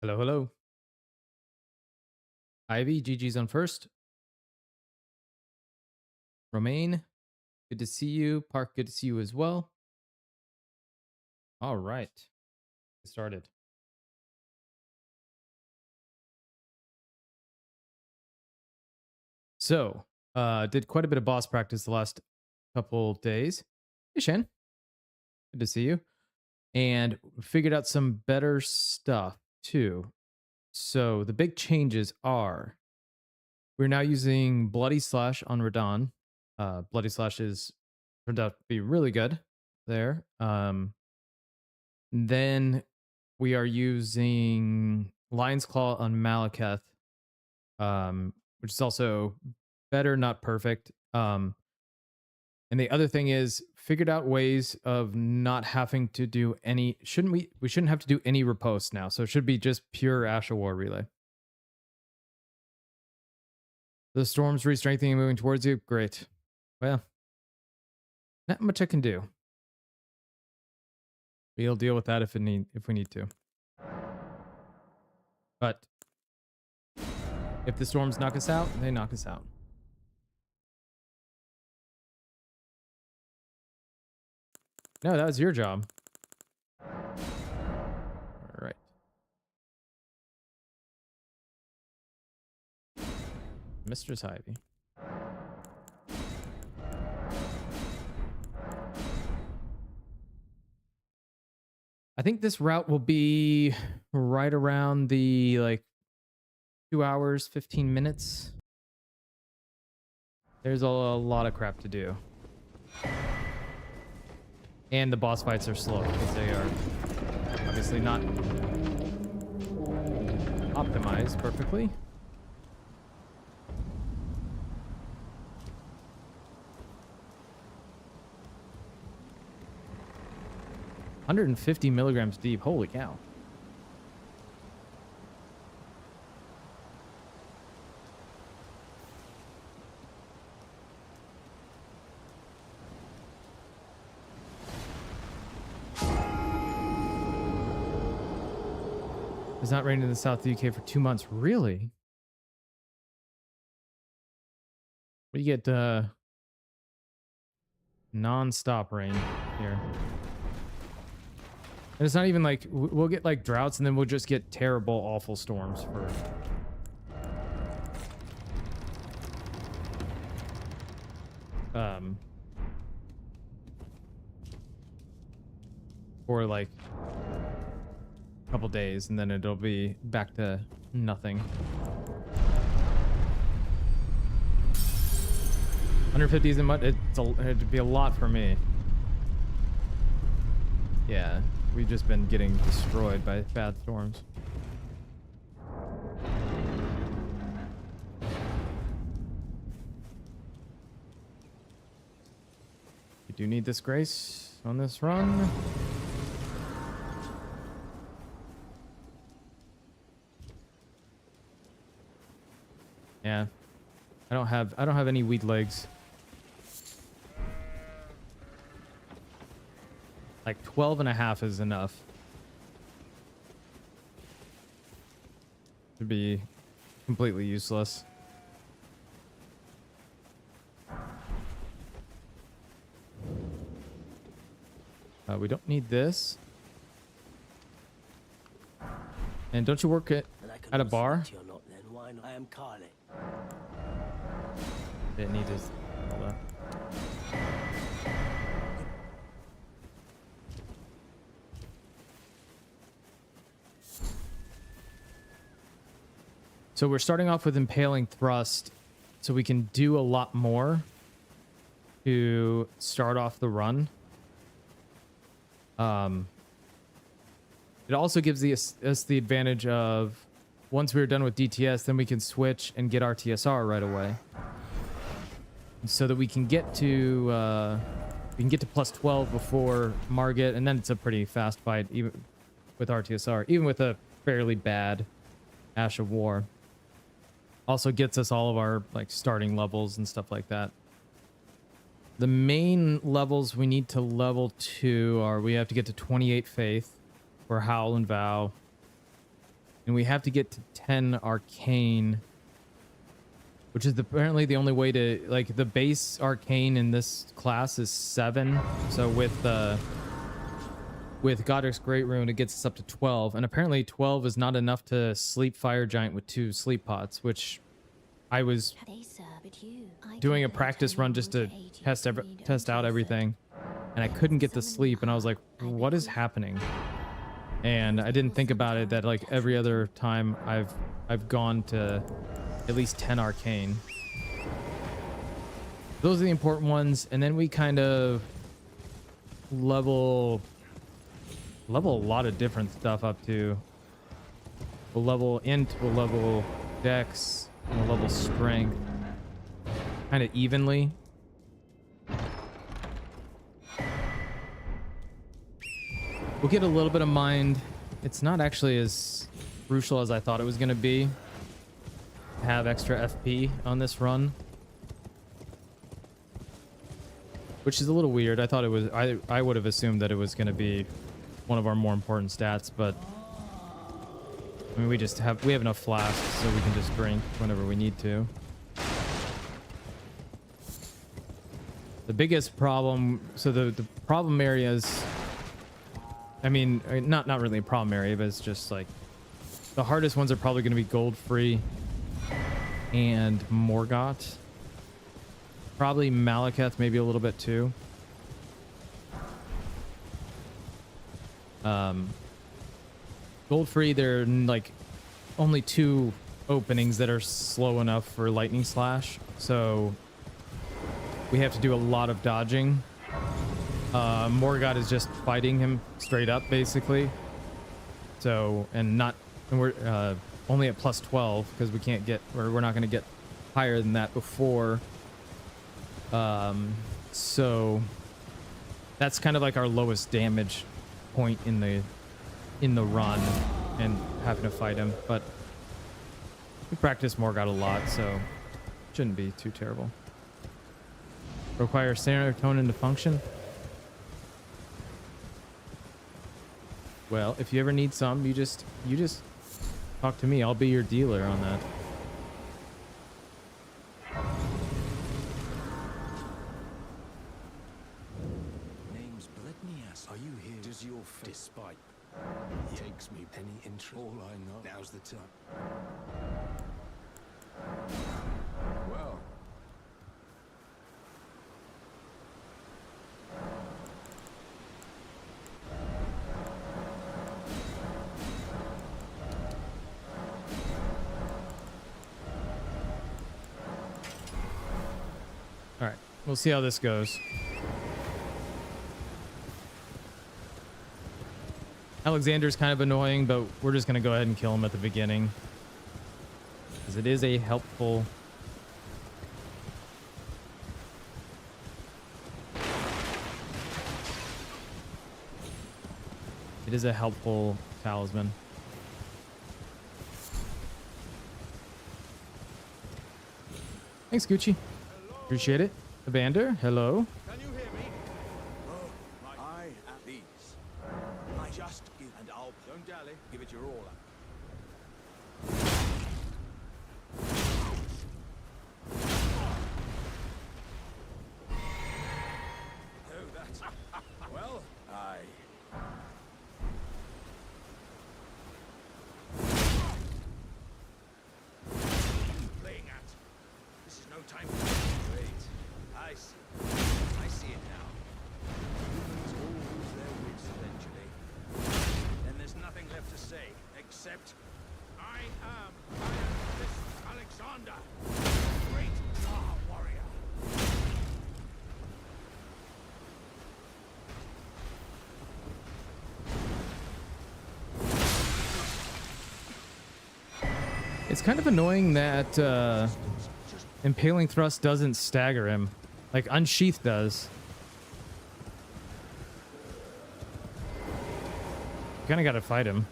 Hello, hello. Ivy, GG's on first. Romaine, good to see you. Park, good to see you as well. All right. Get started. So, did quite a bit of boss practice the last couple days. Hey, Shen, good to see you. And figured out some better stuff too. So, the big changes are we're now using Bloody Slash on Radon. Bloody Slash is turned out to be really good there. Then we are using Lion's Claw on Malekith, which is also better, not perfect. And the other thing is figured out ways of not having to do any. We shouldn't have to do any riposte now. So it should be just pure Ash of War relay. The storm's re-strengthening and moving towards you. Great. Well, not much I can do. We'll deal with that if we need to. But if the storms knock us out, they knock us out. No, that was your job. All right. Mistress Ivy. I think this route will be right around the 2 hours, 15 minutes. There's a lot of crap to do. And the boss fights are slow because they are obviously not optimized perfectly. $150 mg deep. Holy cow. It's not raining in the south of the UK for 2 months. Really? We get non-stop rain here. And it's not even like we'll get like droughts and then we'll just get terrible, awful storms for like a couple days, and then it'll be back to nothing. 150 isn't much. It'd be a lot for me. Yeah, we've just been getting destroyed by bad storms. We do need this grace on this run. Yeah, I don't have any weak legs. Like 12.5 is enough to be completely useless. We don't need this. And don't you work at a bar? I am Carly. Didn't need this. Hold on. So we're starting off with Impaling Thrust, so we can do a lot more to start off the run. It also gives us the advantage of once we're done with DTS, then we can switch and get our TSR right away, so that we can get to plus 12 before Margit, and then it's a pretty fast fight even with our TSR, even with a fairly bad Ash of War. Also gets us all of our like starting levels and stuff like that. The main levels we need to level 2 are we have to get to 28 Faith for Howl and Vow. And we have to get to 10 arcane, which is apparently the only way to, like, the base arcane in this class is 7. So with Godric's Great Rune, it gets us up to 12. And apparently 12 is not enough to sleep Fire Giant with 2 sleep pots, which I was doing a practice run just to test out everything. And I couldn't get to sleep. And I was like, what is happening? And I didn't think about it that like every other time I've gone to at least 10 arcane. Those are the important ones. And then we kind of level a lot of different stuff up to. We'll level int, we'll level dex, and we'll level strength kind of evenly. We'll get a little bit of mind. It's not actually as crucial as I thought it was going to be to have extra FP on this run, which is a little weird. I thought it was, I would have assumed that it was going to be one of our more important stats, but I mean, we have enough flasks so we can just drink whenever we need to. The biggest problem, so the problem areas, I mean, not really a problem area, but it's just like the hardest ones are probably going to be gold free and Morgott. Probably Malekith, maybe a little bit too. Gold free, there are like only 2 openings that are slow enough for lightning slash, so we have to do a lot of dodging. Morgott is just fighting him straight up basically, so and we're only at plus 12 because we can't get, or we're not going to get higher than that before, so that's kind of like our lowest damage point in the run and having to fight him. But we practice Morgott a lot, so it shouldn't be too terrible. Require serotonin to function. Well, if you ever need some, you just talk to me. I'll be your dealer on that. Name's Bletnias. Are you here? Does your despite takes me any interest? All I know. Now's the time. Well. All right, we'll see how this goes. Alexander's kind of annoying, but we're just going to go ahead and kill him at the beginning, because it is a helpful... It is a helpful talisman. Thanks, Gucci. Appreciate it. Evander, hello. Can you hear me? Oh, I at these. I just give and I'll don't dally. Give it your all. Oh, that's well. I. Playing at. This is no time for wait. I see it now. Humans all lose their wits eventually. Then there's nothing left to say, except I am this Alexander, great Tsar warrior. It's kind of annoying that Impaling Thrust doesn't stagger him. Like Unsheath does. You kind of got to fight him.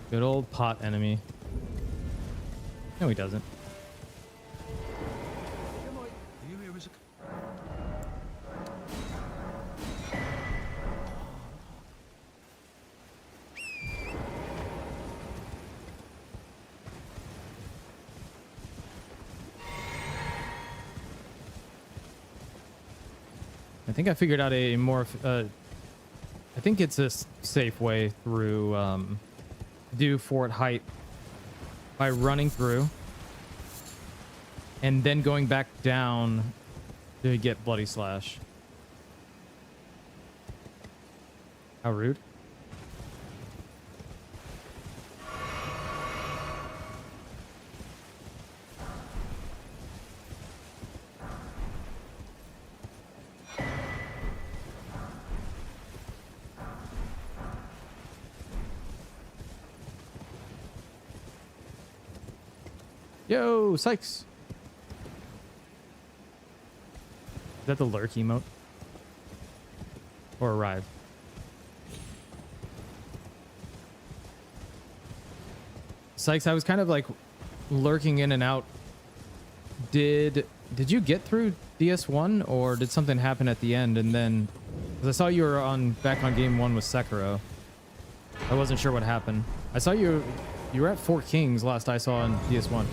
Good old pot enemy. No, he doesn't. Come on. You here as a... I think I figured out a more I think it's a safe way through do Fort Height by running through and then going back down to get Bloody Slash. How rude. Yo, Sykes. Is that the lurk emote? Or arrive? Sykes, I was kind of like lurking in and out. Did you get through DS1 or did something happen at the end and then, because I saw you were back on game 1 with Sekiro. I wasn't sure what happened. I saw you were at Four Kings last I saw on DS1.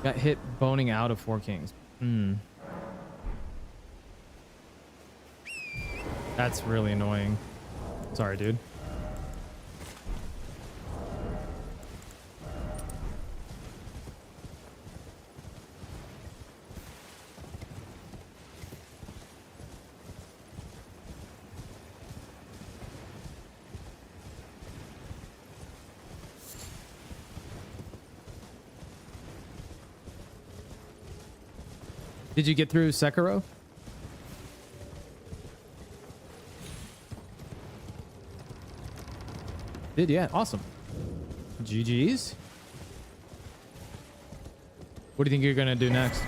Got hit boning out of Four Kings. That's really annoying. Sorry, dude. Did you get through Sekiro? Did, yeah. Awesome. GG's. What do you think you're going to do next?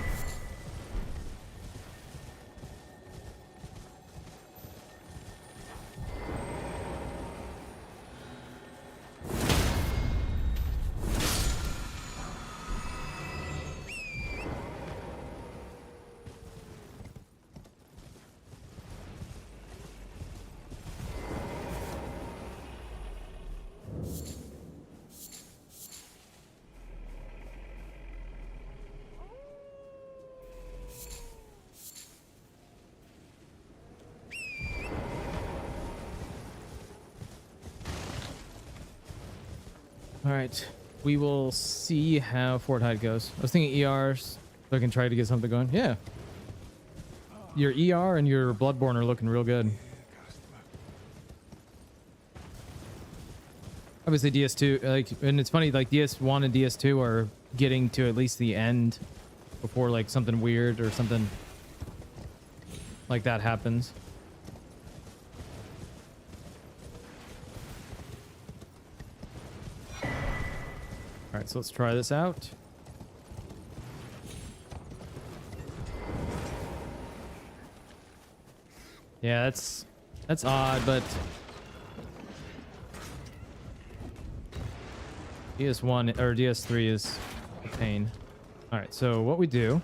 All right, we will see how Fort Hyde goes. I was thinking ERs, so I can try to get something going. Yeah, your ER and your Bloodborne are looking real good. Obviously DS2, like, and it's funny, like DS1 and DS2 are getting to at least the end before like something weird or something like that happens. All right, so let's try this out. Yeah, that's odd, but DS1 or DS3 is a pain. All right, so what we do,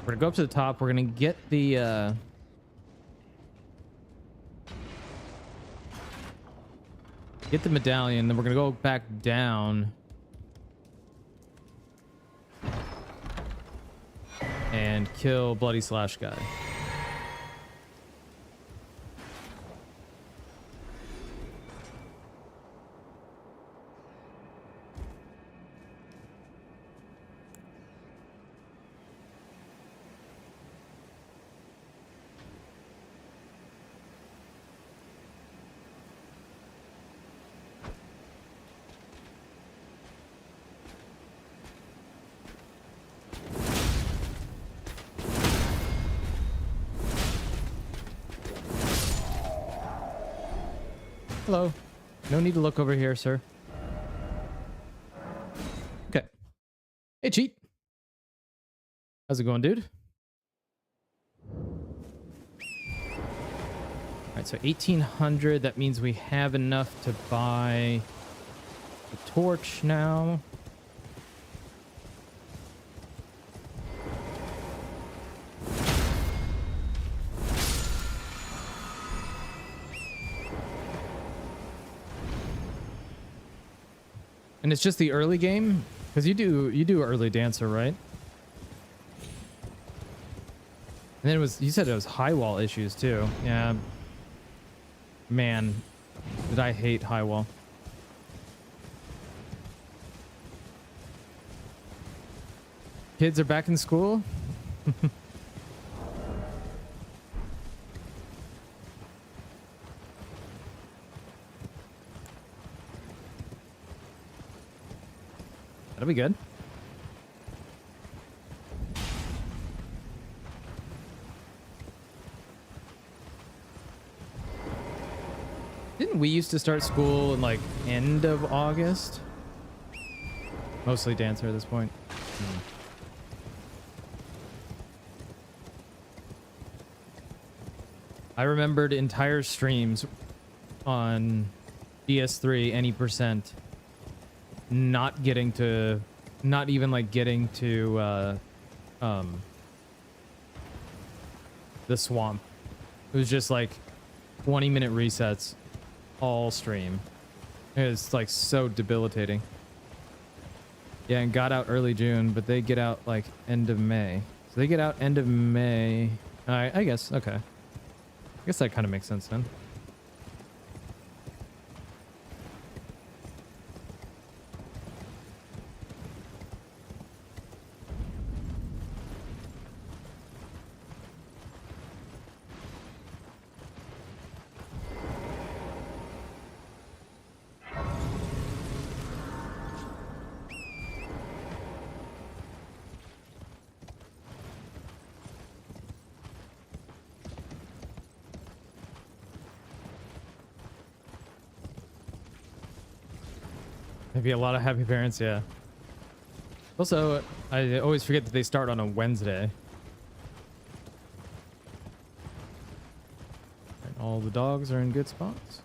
we're gonna go up to the top. We're gonna get the medallion, then we're gonna go back down and kill Bloody Slash guy. Hello. No need to look over here, sir. Okay. Hey, Cheat. How's it going, dude? right, so 1800. That means we have enough to buy the torch now. And it's just the early game, because you do early dancer, right? And then you said it was high wall issues too. Yeah. Man, did I hate high wall. Kids are back in school. That'll be good. Didn't we used to start school in like end of August? Mostly dancer at this point. I remembered entire streams on PS3 any percent not even getting to the swamp. It was just like 20-minute resets all stream. It was like so debilitating. Yeah, and got out early June, but they get out like end of May. So they get out end of May. I guess, okay. I guess that kind of makes sense then. Maybe a lot of happy parents, yeah. Also, I always forget that they start on a Wednesday. And all the dogs are in good spots.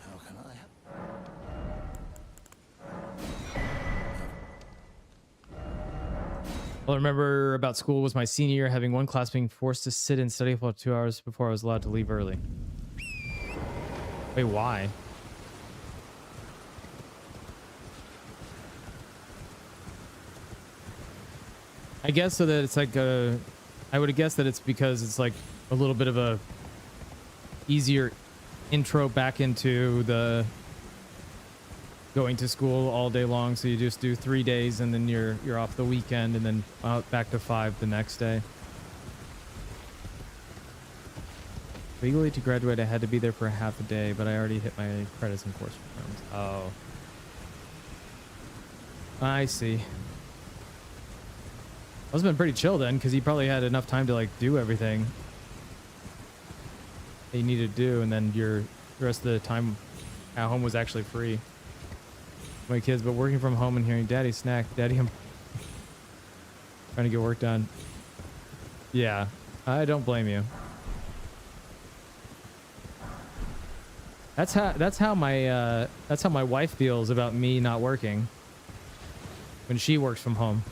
How can I help? All I remember about school was my senior year having one class being forced to sit and study for 2 hours before I was allowed to leave early. Wait, why? I guess so that it's like a... I would have guessed that it's because it's like a little bit of a easier intro back into the going to school all day long. So you just do 3 days and then you're off the weekend and then out back to 5 the next day. Legally to graduate, I had to be there for half a day, but I already hit my credits and course requirements. Oh. I see. Must have been pretty chill then, because you probably had enough time to like do everything that you needed to do, and then the rest of the time at home was actually free. My kids, but working from home and hearing daddy snack, daddy, I'm trying to get work done. Yeah, I don't blame you. That's how my wife feels about me not working when she works from home.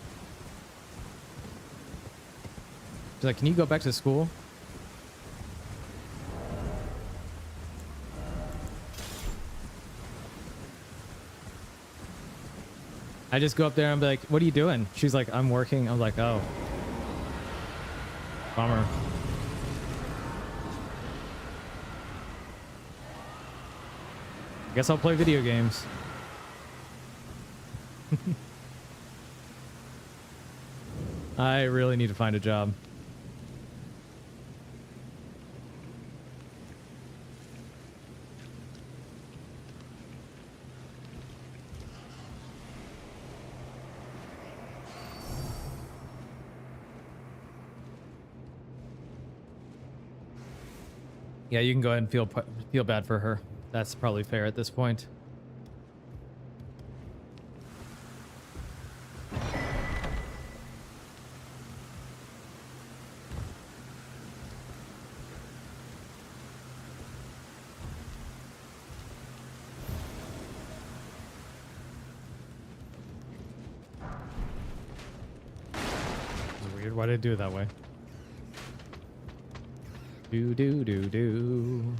She's like, "Can you go back to school?" I just go up there and be like, "What are you doing?" She's like, "I'm working." I'm like, "Oh, bummer." Guess I'll play video games. I really need to find a job. Yeah, you can go ahead and feel bad for her. That's probably fair at this point. Weird. Why did I do it that way? Do do do do.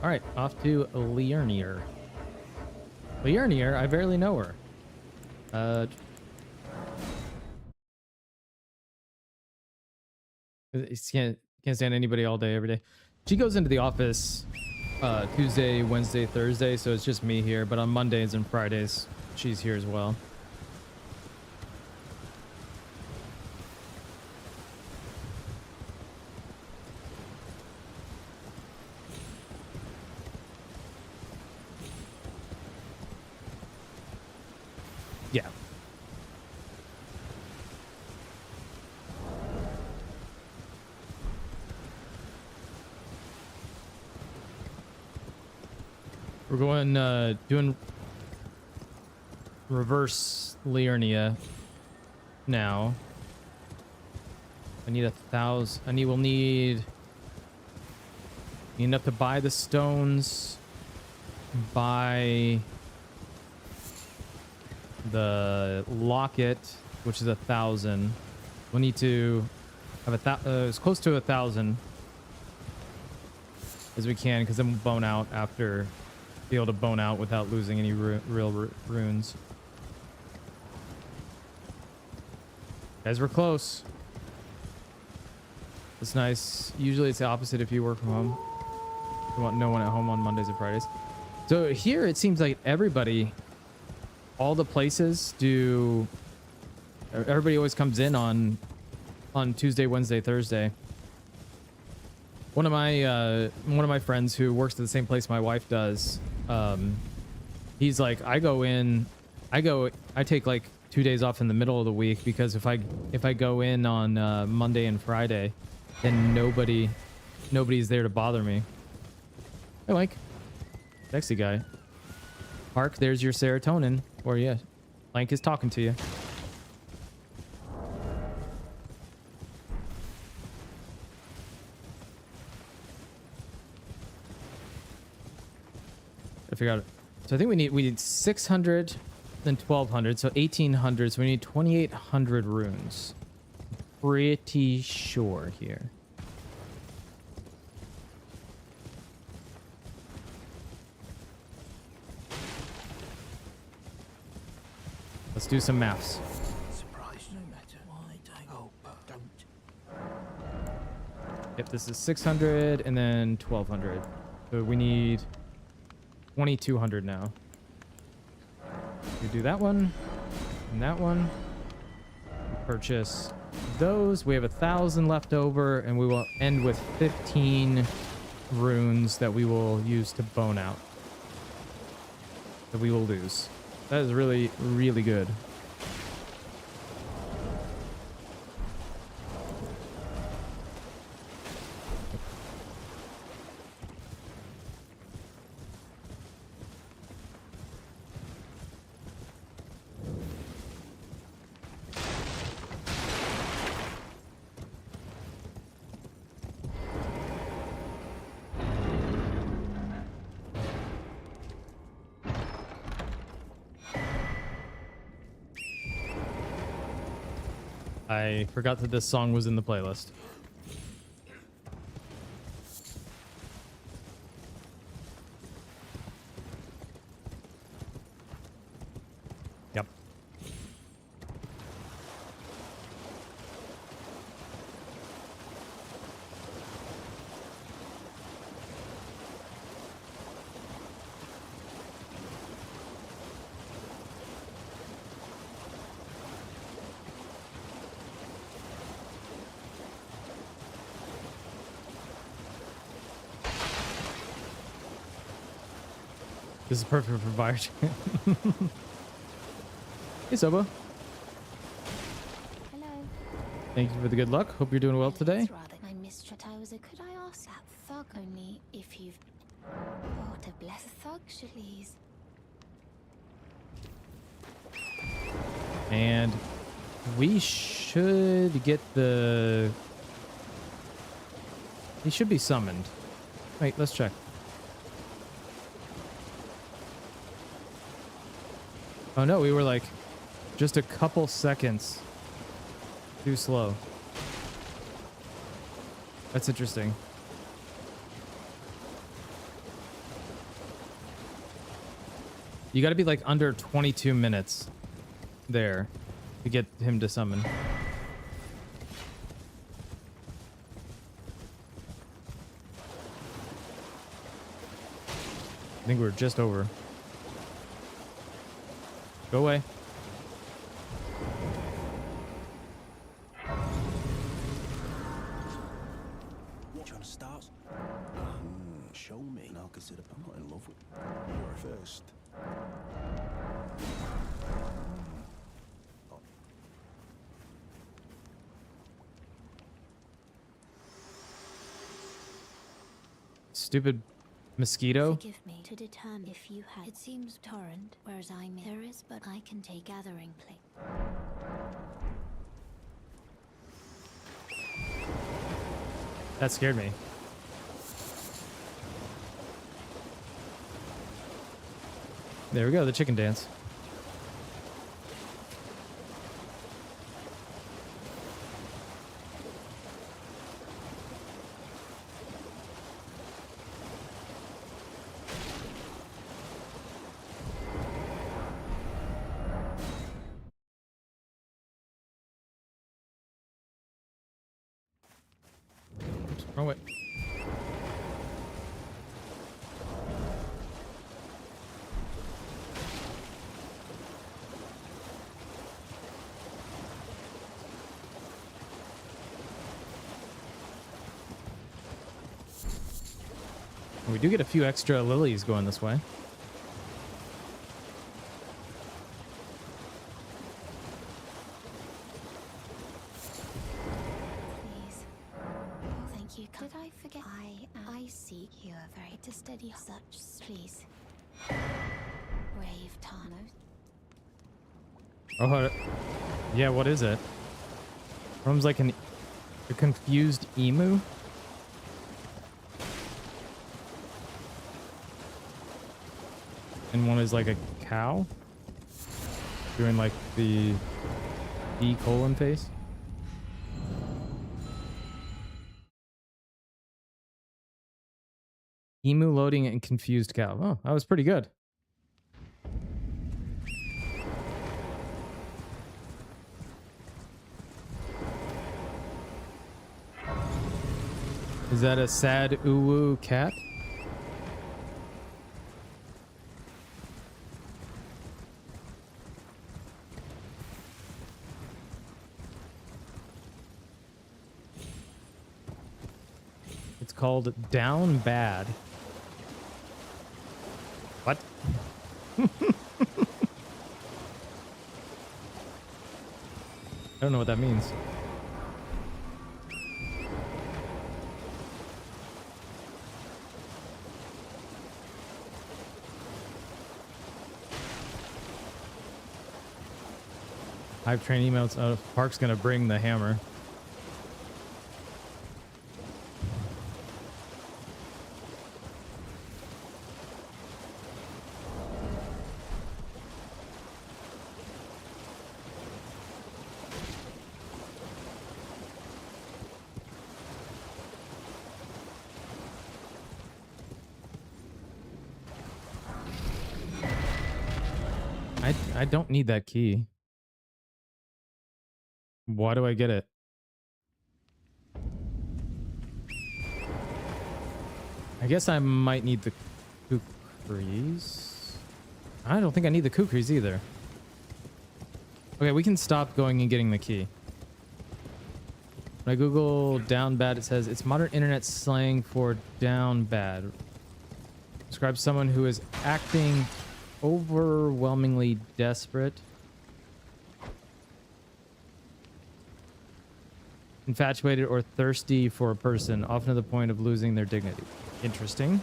All right, off to Liurnier. Liurnier, I barely know her. Can't stand anybody all day every day. She goes into the office Tuesday, Wednesday, Thursday, so it's just me here. But on Mondays and Fridays, she's here as well. Yeah. We're going doing reverse Liurnia now. I need 1,000. We'll need enough to buy the stones, buy the locket, which is 1,000. We'll need to have as close to 1,000 as we can, because then we'll bone out after. Be able to bone out without losing any real runes. Guys, we're close. It's nice. Usually it's the opposite if you work from home. You want no one at home on Mondays and Fridays. So here it seems like everybody, all the places do. Everybody always comes in on Tuesday, Wednesday, Thursday. One of my friends who works at the same place my wife does, he's like, I take like 2 days off in the middle of the week, because if I go in on Monday and Friday, then nobody's there to bother me. Hey Mike, sexy guy. Mark, there's your serotonin. Or yeah, Lank is talking to you. I figure out. So I think we need 600, then 1,200, so 1,800. So we need 2,800 runes. Pretty sure here. Let's do some maths. Surprised no matter why, don't. Yep, this is 600 and then 1,200. So we need 2,200 now. We do that one and that one. Purchase those. We have 1,000 left over, and we will end with 15 runes that we will use to bone out. That we will lose. That is really, really good. I forgot that this song was in the playlist. Yep. This is perfect for fire. Hey, Soba. Hello. Thank you for the good luck. Hope you're doing well today. I missed Chatauza. Could I ask that thug only if you've bought a blessed thug, Shaliz? And we should get the... He should be summoned. Wait, let's check. Oh no, we were like... just a couple seconds too slow. That's interesting. You got to be like under 22 minutes there to get him to summon. I think we're just over. Go away. What trying to start? Show me. And I'll consider I'm not in love with you first. Stupid mosquito. Forgive me to determine if you had. It seems torrent, whereas I'm there is, but I can take gathering plate. That scared me. There we go, the chicken dance. Wrong way. We do get a few extra lilies going this way. Please. Oh, thank you. Could I forget? I seek you are very to steady such. Please. Brave Thanos. Oh, yeah, what is it? Rome's like a confused emu. And one is like a cow. Doing like the D colon face. Emu loading and confused cow. Oh, that was pretty good. Is that a sad uwu cat? It's called Down Bad. What? I don't know what that means. Hive train emails. Oh, Park's gonna bring the hammer. I don't need that key. Why do I get it? I guess I might need the kukris. I don't think I need the kukris either. Okay, we can stop going and getting the key. When I Google down bad, it says it's modern internet slang for down bad. Describes someone who is acting overwhelmingly desperate, infatuated, or thirsty for a person, often to the point of losing their dignity. Interesting.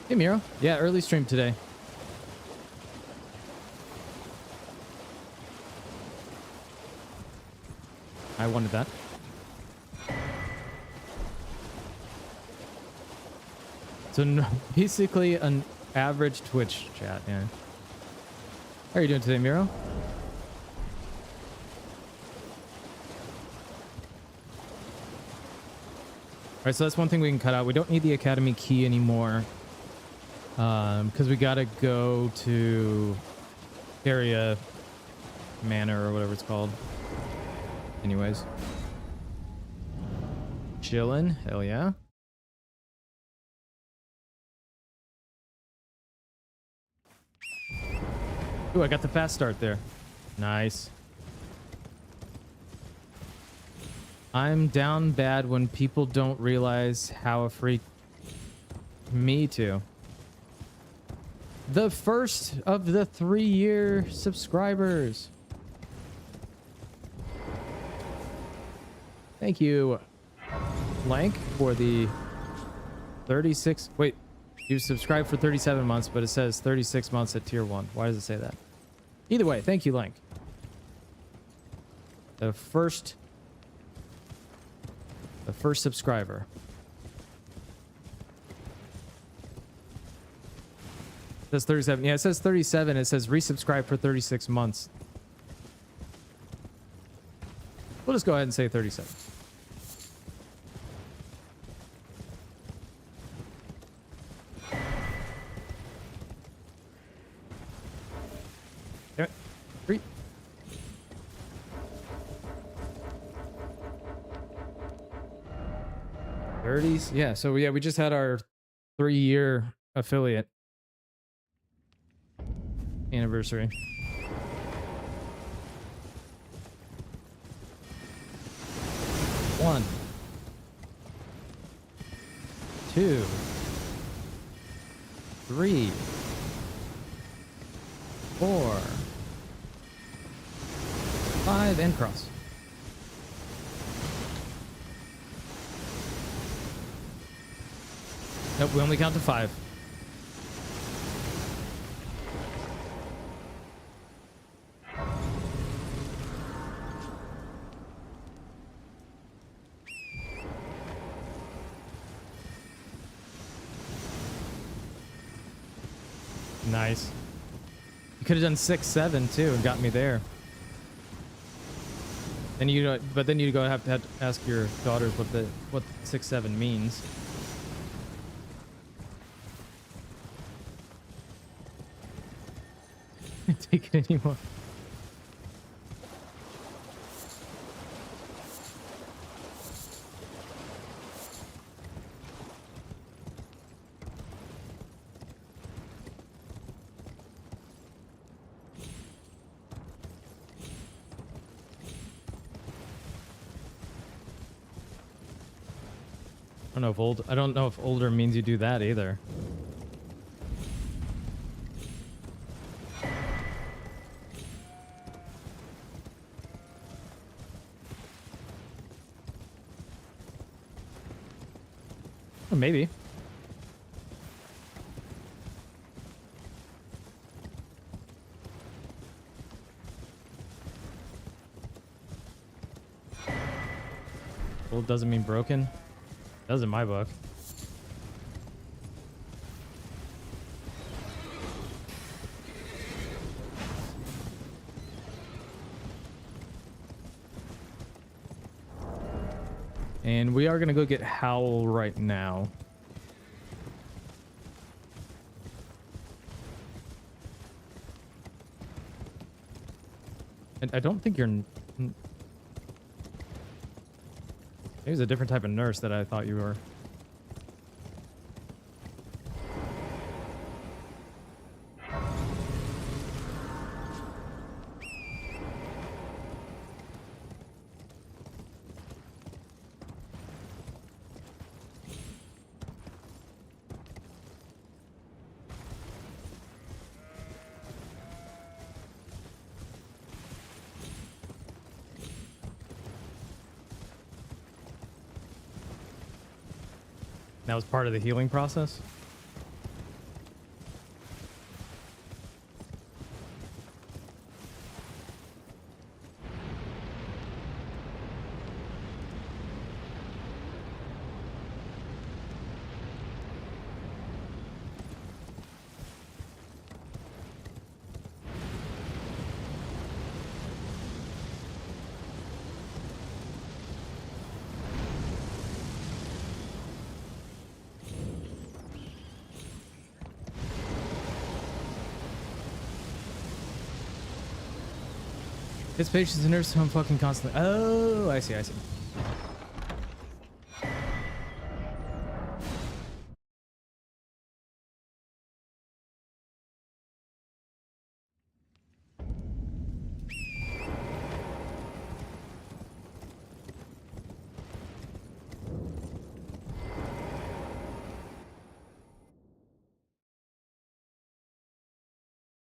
Hey Miro. Yeah, early stream today. I wanted that. So no, basically Average Twitch chat, yeah. How are you doing today, Miro? All right, so that's one thing we can cut out. We don't need the Academy key anymore. Because we gotta go to Area Manor or whatever it's called. Anyways. Chillin', hell yeah. Ooh, I got the fast start there. Nice. I'm down bad when people don't realize how a freak. Me too. The first of the 3-year subscribers. Thank you, Lank, for the 36. Wait, you subscribed for 37 months, but it says 36 months at tier 1. Why does it say that? Either way, thank you, Lank. The first subscriber. It says 37. Yeah, it says 37. It says resubscribe for 36 months. We'll just go ahead and say 37. Damn it. 3. '30s. Yeah, so yeah, we just had our 3-year affiliate anniversary. One, 2, 3, 4, 5, and cross. Nope, we only count to 5. Nice. You could have done 6, 7 too and got me there. And but then you go have to ask your daughters what 6, 7 means. Take it anymore. I don't know if older means you do that either. Or maybe. Old doesn't mean broken. Does in my book. And we are going to go get Howl right now. And I don't think you're... Maybe it's a different type of nurse that I thought you were. That was part of the healing process? His patients and nurse home fucking constantly. Oh, I see, I see.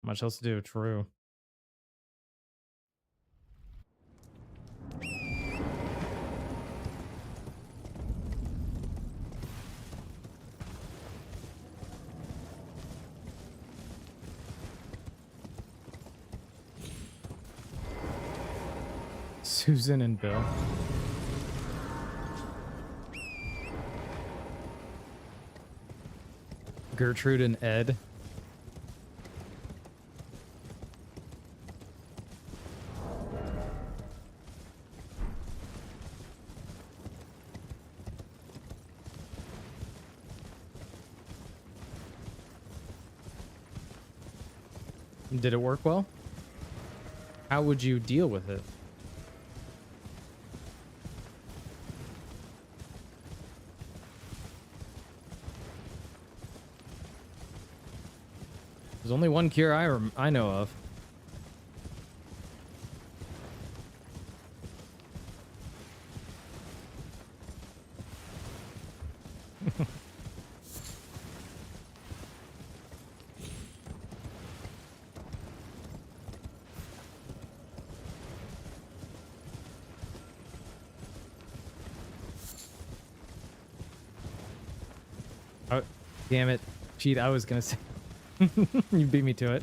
Much else to do, true. Susan and Bill. Gertrude and Ed. Did it work well? How would you deal with it? There's only one cure I know of. Oh, damn it. Cheat, I was gonna say. You beat me to it.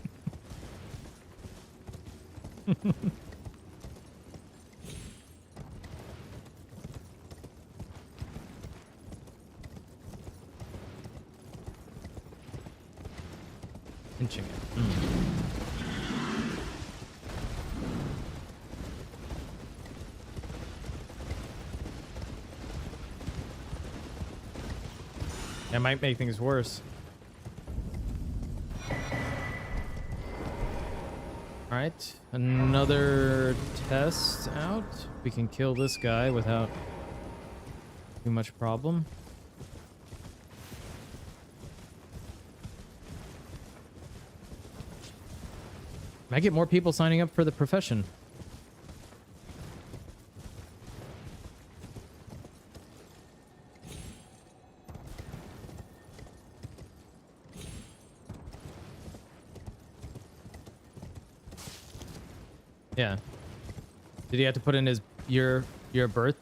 Pinching it. That might make things worse. Alright, another test out. We can kill this guy without too much problem. Might get more people signing up for the profession. Yeah. Did he have to put in his year of birth?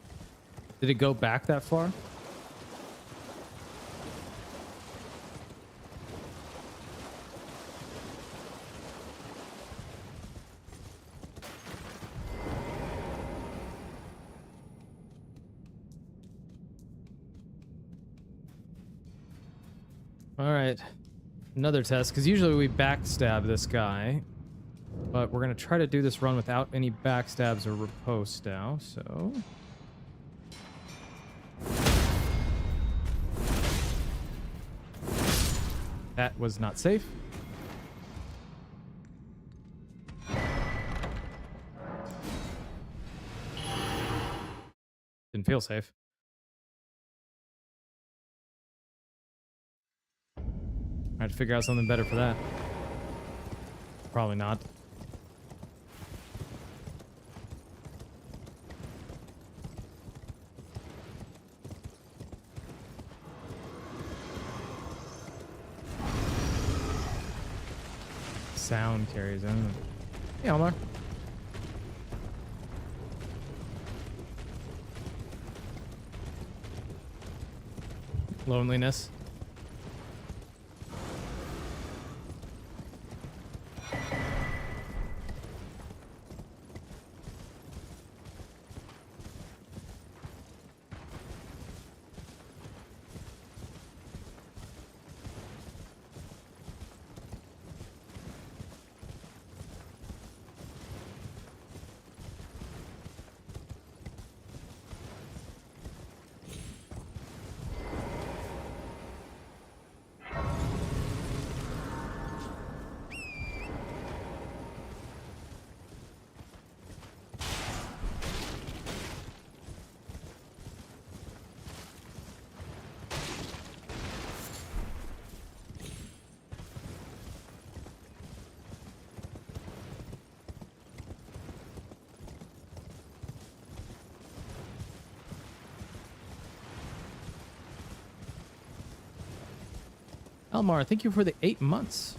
Did it go back that far? All right. Another test, because usually we backstab this guy. But we're going to try to do this run without any backstabs or riposte now, so... That was not safe. Didn't feel safe. I had to figure out something better for that. Probably not. Sound carries in. Hey, Omar. Loneliness. Almar, thank you for the 8 months.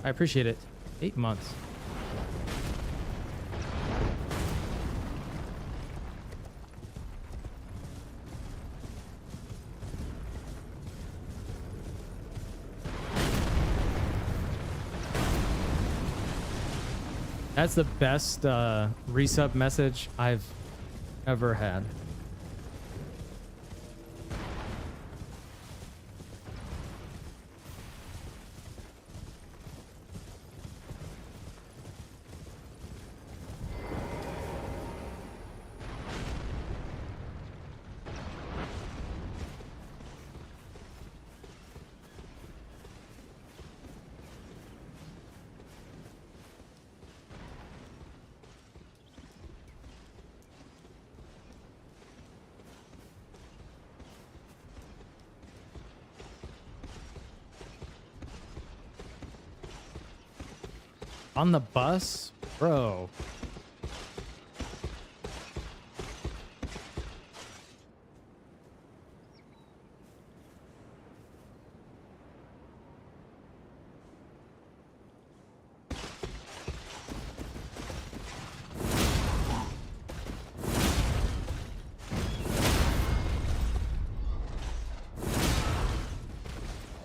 I appreciate it. 8 months. That's the best resub message I've ever had. On the bus? Bro.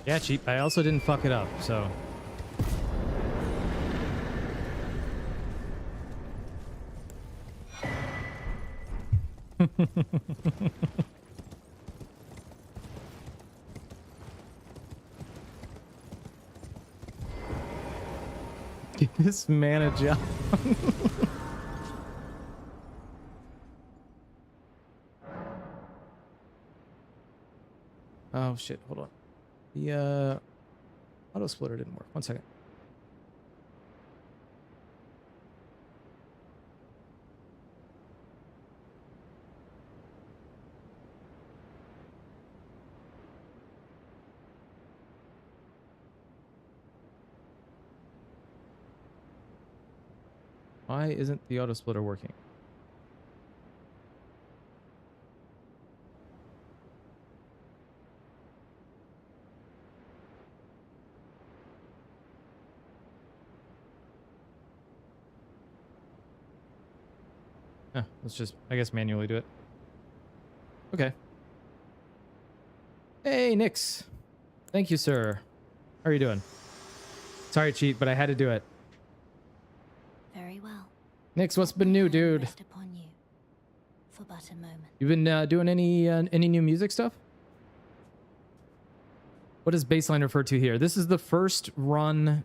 Yeah, cheap. I also didn't fuck it up, so... Give this man a job. Oh shit, hold on. The auto splitter didn't work. 1 second. Why isn't the auto splitter working? Let's just, I guess, manually do it. Okay. Hey, Nix. Thank you, sir. How are you doing? Sorry, cheat, but I had to do it. Very well. Nix, what's been new, dude? Rest upon you for but a moment. You've been doing any new music stuff? What does baseline refer to here? This is the first run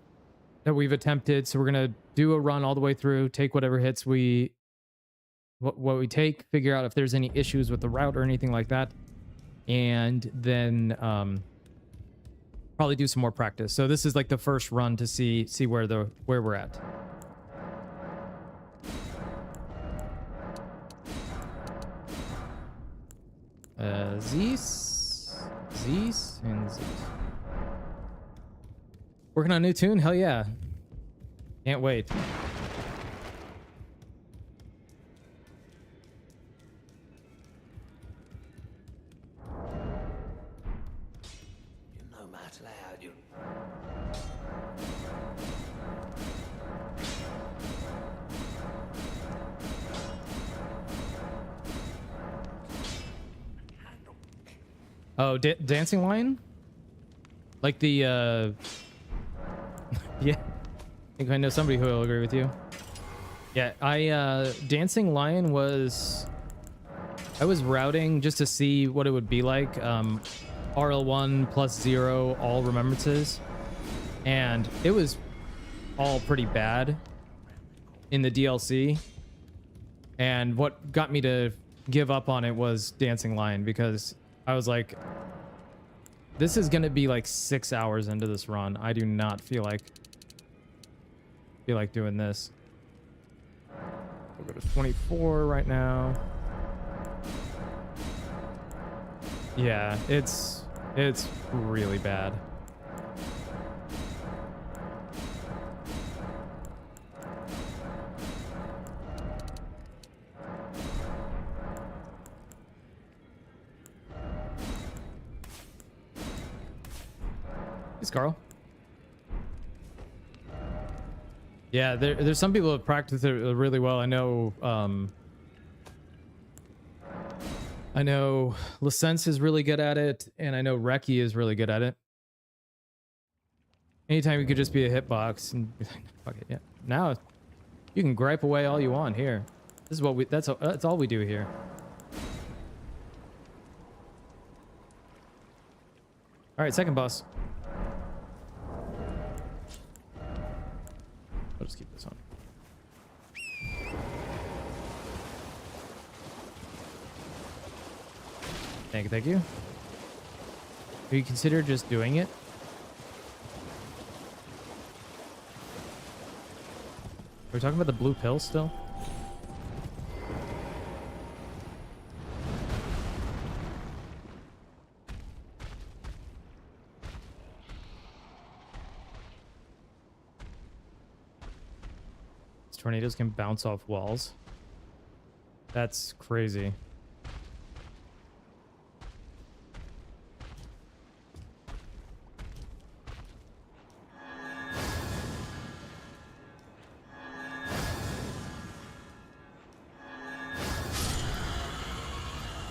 that we've attempted, so we're gonna do a run all the way through, take whatever hits we what we take, figure out if there's any issues with the route or anything like that, and then probably do some more practice. So this is like the first run to see where we're at. Zeus, and Zeus. Working on a new tune? Hell yeah. Can't wait. No matter how you... Oh, Dancing Lion? Like the, yeah. I think I know somebody who will agree with you. Yeah, Dancing Lion was... I was routing just to see what it would be like. RL1 plus 0, all remembrances. And it was all pretty bad in the DLC. And what got me to give up on it was Dancing Lion, because I was like, this is going to be like 6 hours into this run. I do not feel like doing this. We'll go to 24 right now. Yeah, it's really bad. Hey, Carl. Yeah, there's some people that practice it really well. I know License is really good at it, and I know Reki is really good at it. Anytime you could just be a hitbox and be like, fuck it, yeah. Now you can gripe away all you want here. This is what that's all we do here. All right, second boss. I'll just keep this on. Thank you. Have you considered just doing it? Are we talking about the blue pill still? These tornadoes can bounce off walls. That's crazy.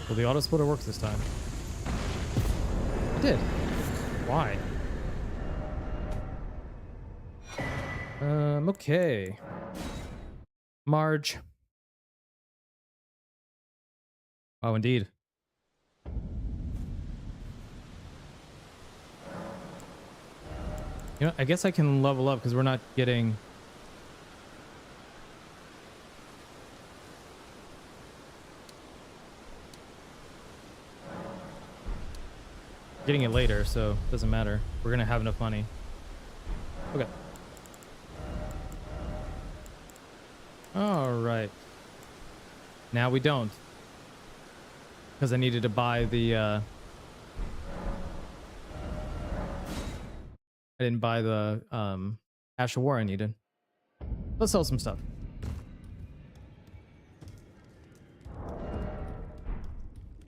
Well, the auto splitter works this time. It did. Why? Okay. Marge. Oh, indeed. You know, I guess I can level up because we're not getting... Getting it later, so it doesn't matter. We're gonna have enough money. Okay. All right. Now we don't, because I needed to buy the. I didn't buy the Ash of War I needed. Let's sell some stuff.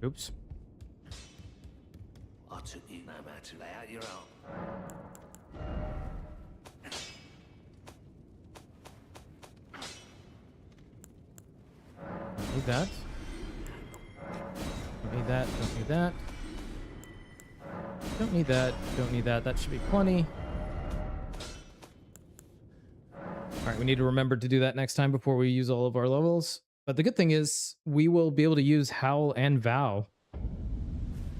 Oops. I took you no matter to lay out your own. Don't need that. Don't need that. Don't need that. Don't need that. Don't need that. That should be plenty. All right, we need to remember to do that next time before we use all of our levels. But the good thing is we will be able to use Howl and Vow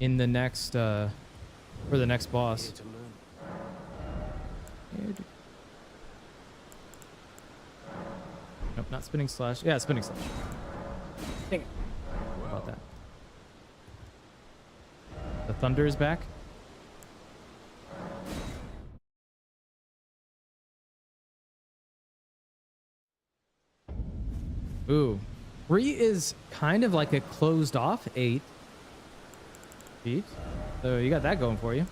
in the next for the next boss. Nope, not spinning slash. Yeah, spinning slash. Dang it. How about that? The thunder is back. Ooh. 3 is kind of like a closed off 8 feet. So you got that going for you.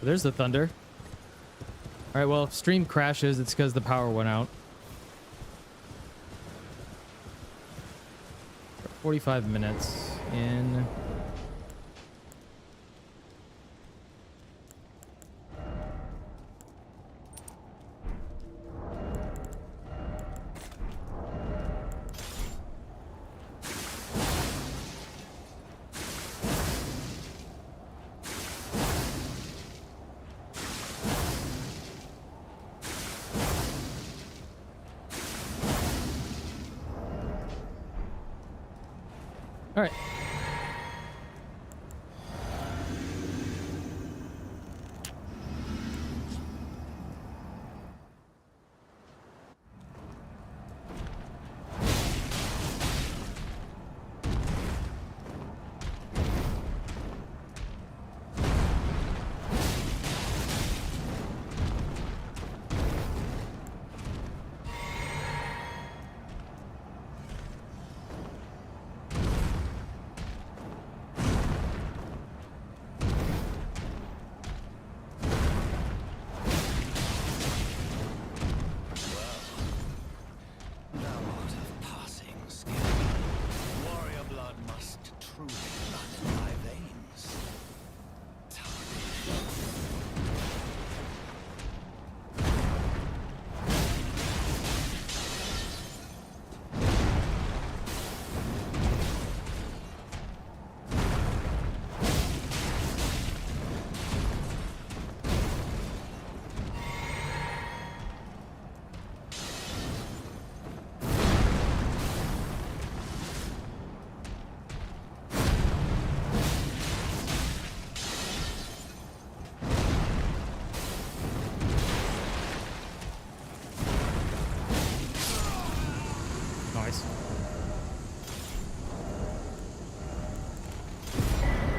There's the thunder. All right, well, if stream crashes, it's because the power went out. 45 minutes in. All right.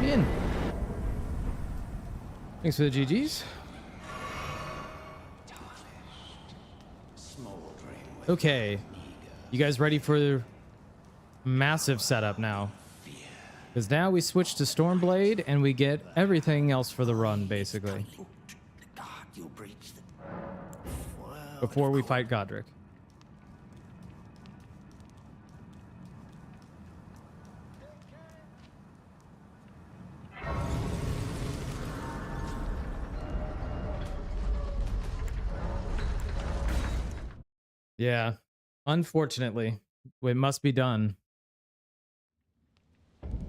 champion. Thanks for the GGs. Okay. You guys ready for massive setup now? Because now we switch to Stormblade and we get everything else for the run, basically. Before we fight Godric. Yeah. Unfortunately, it must be done.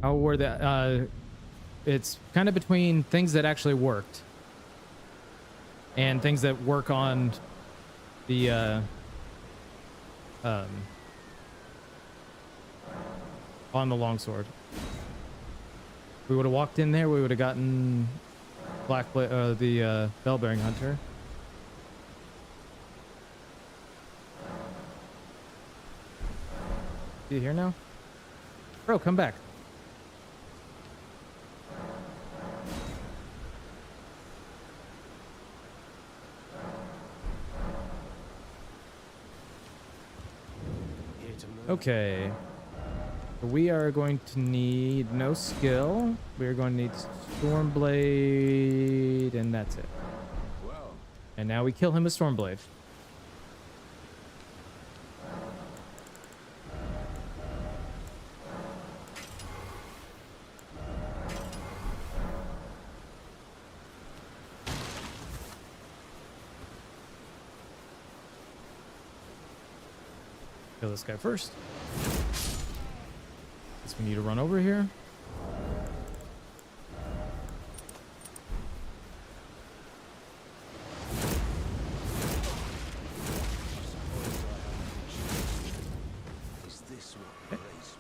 How were the it's kind of between things that actually worked and things that work on the on the longsword. We would have walked in there, we would have gotten the bell-bearing hunter. See you here now? Bro, come back. Okay. We are going to need no skill. We are going to need Stormblade, and that's it. And now we kill him with Stormblade. Kill this guy first. Guess we need to run over here. Is this what it is?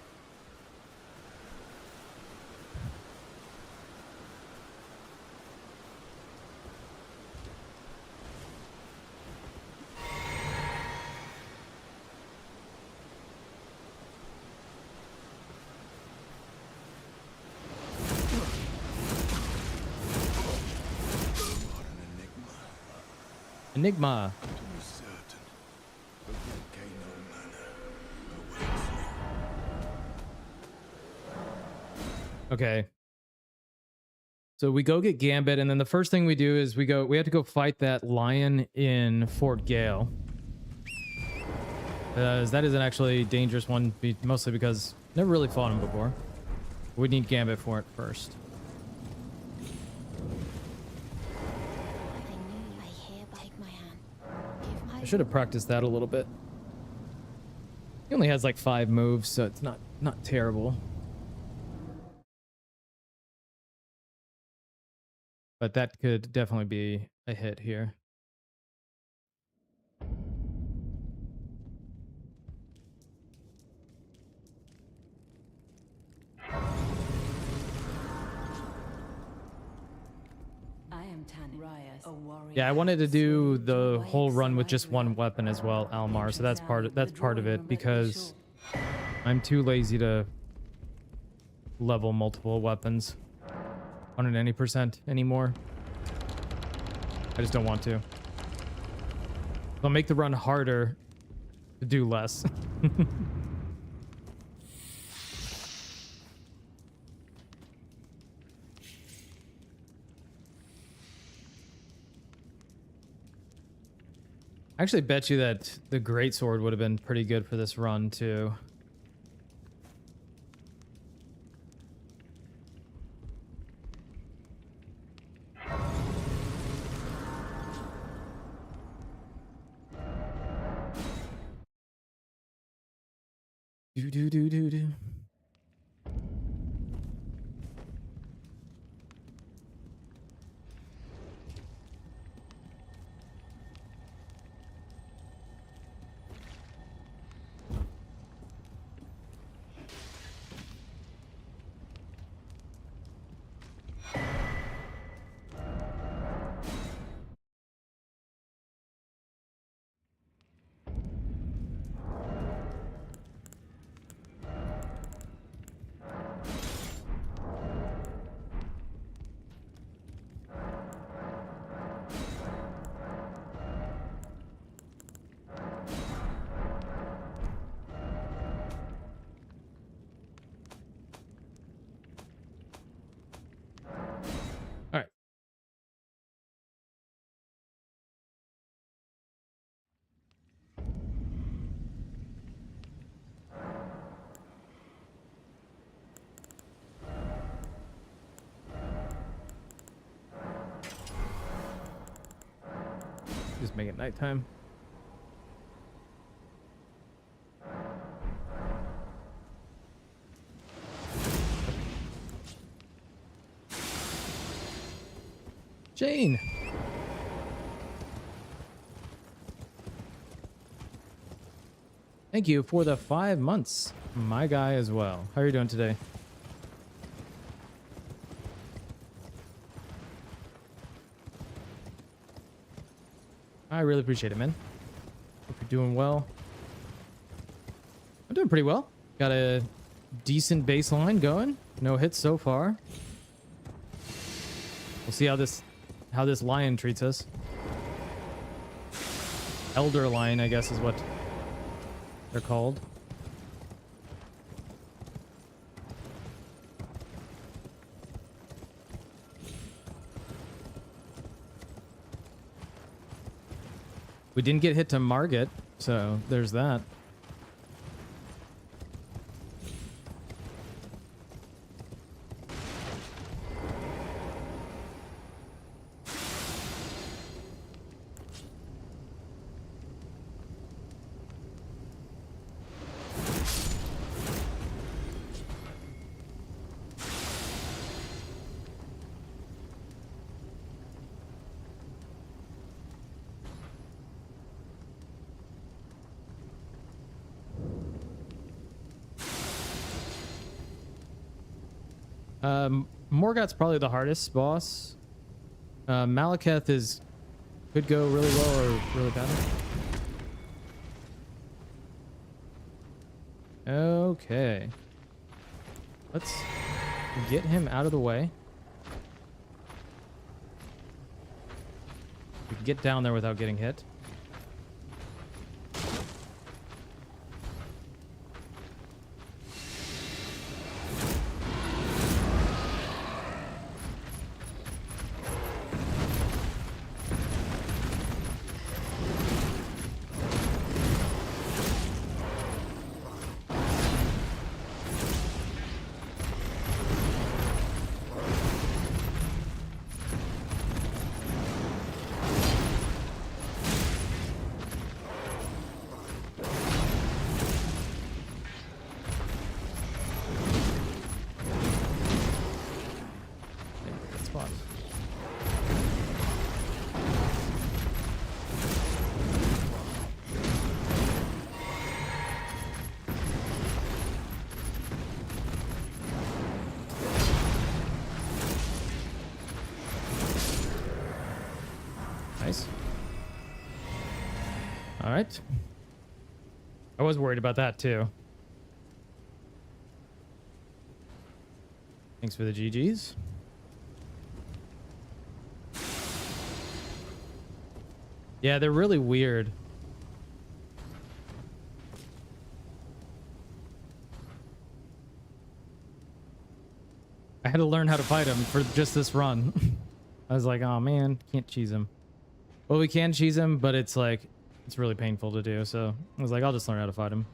What an enigma. Enigma. To be certain, the volcano manor awaits you. Okay. So we go get Gambit, and then the first thing we do is we have to go fight that lion in Fort Gale. That is an actually dangerous one, mostly because never really fought him before. We need Gambit for it first. I should have practiced that a little bit. He only has like 5 moves, so it's not terrible. But that could definitely be a hit here. Yeah, I wanted to do the whole run with just one weapon as well, Almar. So that's part of it, because I'm too lazy to level multiple weapons on an any percent anymore. I just don't want to. I'll make the run harder to do less. I actually bet you that the greatsword would have been pretty good for this run too. Do. Just make it nighttime. Jane. Thank you for the 5 months, my guy as well. How are you doing today? I really appreciate it, man. Hope you're doing well. I'm doing pretty well. Got a decent baseline going. No hits so far. We'll see how this lion treats us. Elder lion, I guess, is what they're called. We didn't get hit to Margit, so there's that. Morgoth's probably the hardest boss. Malekith could go really well or really bad. Okay. Let's get him out of the way. We can get down there without getting hit. Nice. All right. I was worried about that too. Thanks for the GGs. Yeah, they're really weird. I had to learn how to fight them for just this run. I was like, oh man, can't cheese him. Well, we can cheese him, but it's like, it's really painful to do. So I was like, I'll just learn how to fight him.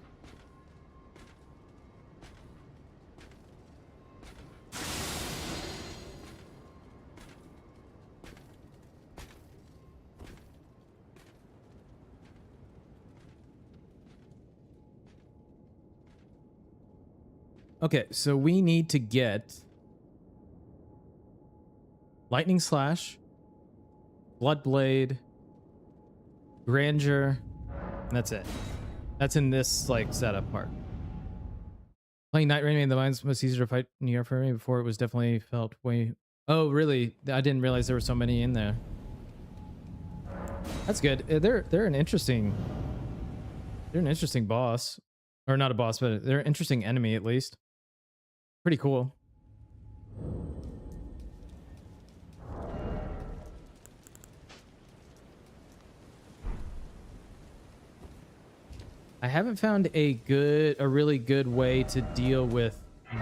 Okay, so we need to get Lightning Slash, Bloodblade, Grandeur, and that's it. That's in this like setup part. Playing Night Rain made the mines much easier to fight in New York for me. Before it was definitely felt way. Oh, really? I didn't realize there were so many in there. That's good. They're an interesting. They're an interesting boss, or not a boss, but they're an interesting enemy at least. Pretty cool. I haven't found a really good way to deal with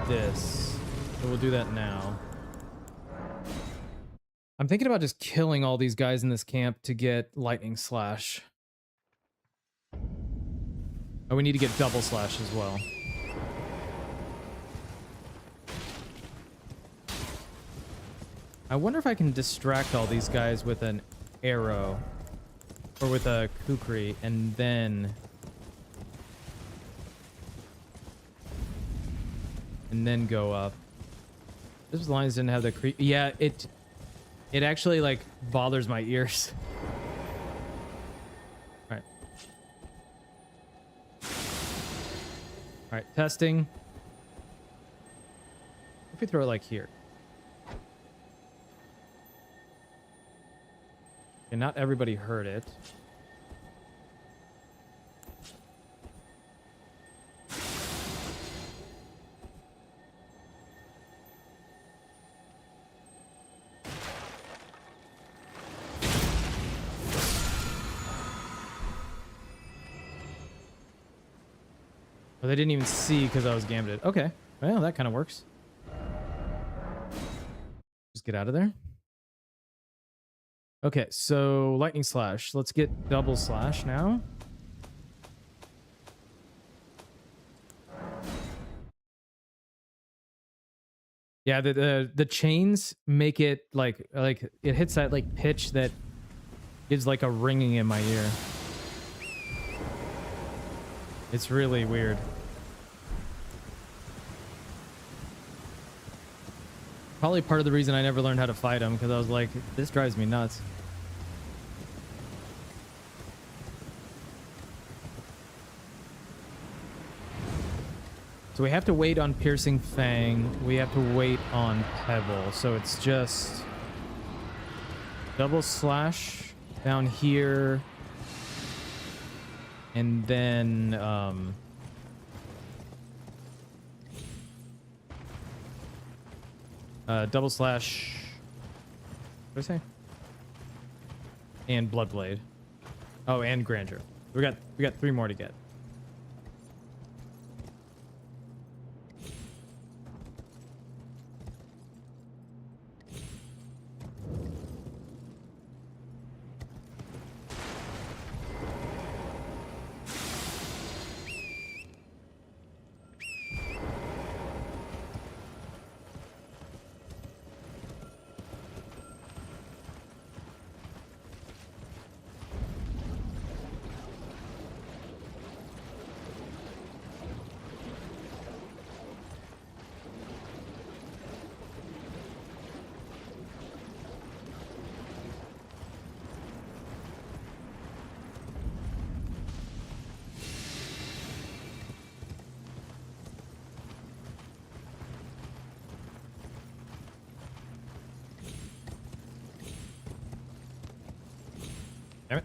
this. So we'll do that now. I'm thinking about just killing all these guys in this camp to get Lightning Slash. Oh, we need to get Double Slash as well. I wonder if I can distract all these guys with an arrow. or with a kukri, and then go up. Those lines didn't have the creep. Yeah, it actually like bothers my ears. All right. All right, testing. If we throw it like here. Okay, not everybody heard it. Oh, they didn't even see because I was gambited. Okay. Well, that kind of works. Just get out of there. Okay, so lightning slash. Let's get double slash now. Yeah, the chains make it like it hits that like pitch that gives like a ringing in my ear. It's really weird. Probably part of the reason I never learned how to fight him, because I was like, this drives me nuts. So we have to wait on Piercing Fang. We have to wait on Pebble. So it's just double slash down here. And then double slash, what did I say? And Bloodblade. Oh, and Grandeur. We got 3 more to get. Damn it.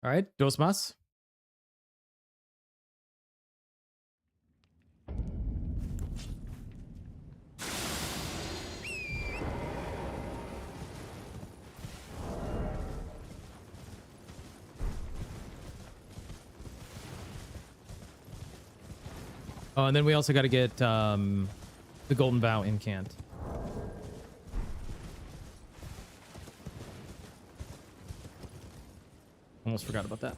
All right, dos más. Oh, and then we also got to get the Golden Vow incant. Almost forgot about that.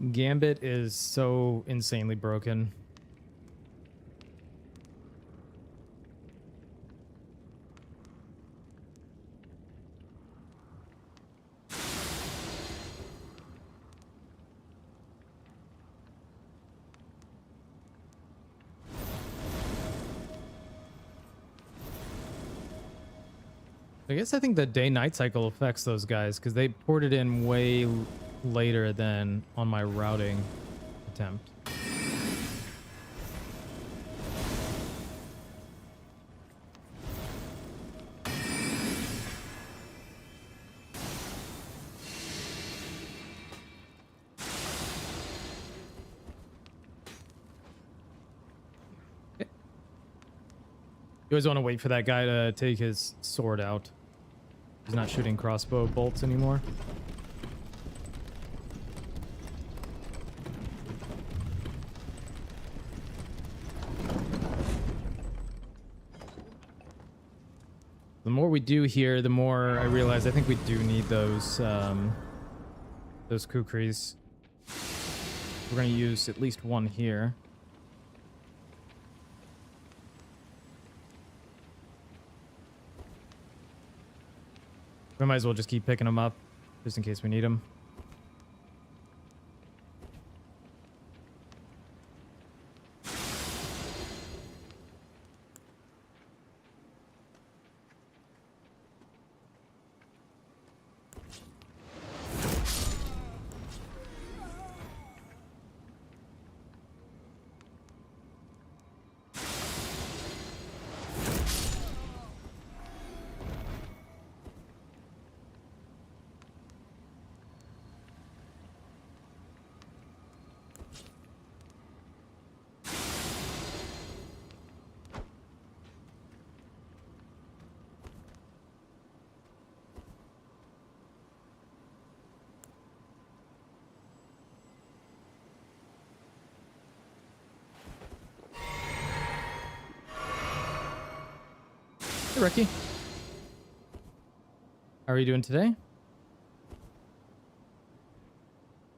Gambit is so insanely broken. I think the day-night cycle affects those guys because they poured it in way later than on my routing attempt. You always want to wait for that guy to take his sword out. He's not shooting crossbow bolts anymore. The more we do here, the more I realize I think we do need those kukris. We're going to use at least one here. We might as well just keep picking them up, just in case we need them. Hey, Ricky. How are you doing today?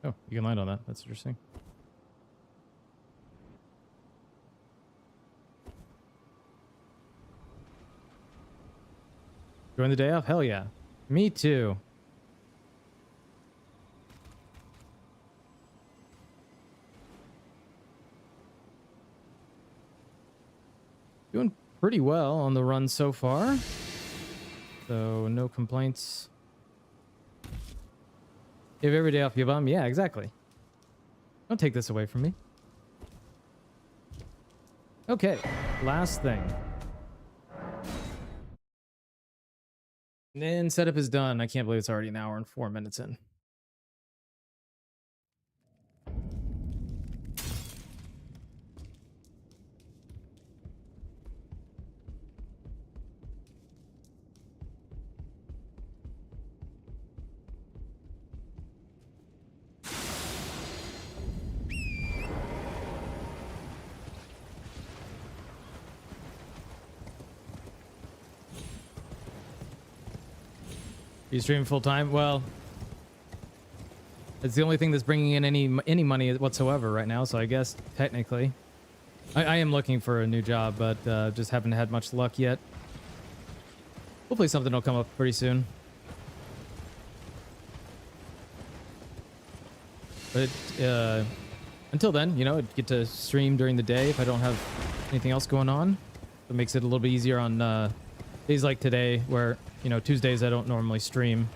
Oh, you can land on that. That's interesting. Join the day off? Hell yeah. Me too. Doing pretty well on the run so far. So no complaints. You have every day off, you bum? Yeah, exactly. Don't take this away from me. Okay, last thing. And setup is done. I can't believe it's already an hour and 4 minutes in. You stream full time? Well, it's the only thing that's bringing in any money whatsoever right now. So I guess technically, I am looking for a new job, but just haven't had much luck yet. Hopefully something will come up pretty soon. But until then, you know, I'd get to stream during the day if I don't have anything else going on. It makes it a little bit easier on days like today where, you know, Tuesdays I don't normally stream.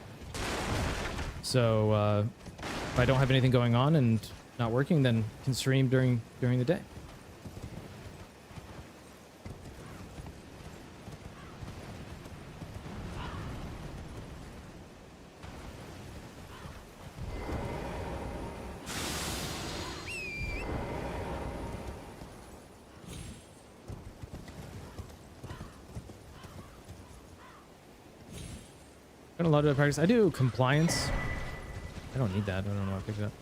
So if I don't have anything going on and not working, then can stream during the day. Got a lot of practice. I do compliance. I don't need that. I don't know. I picked it up.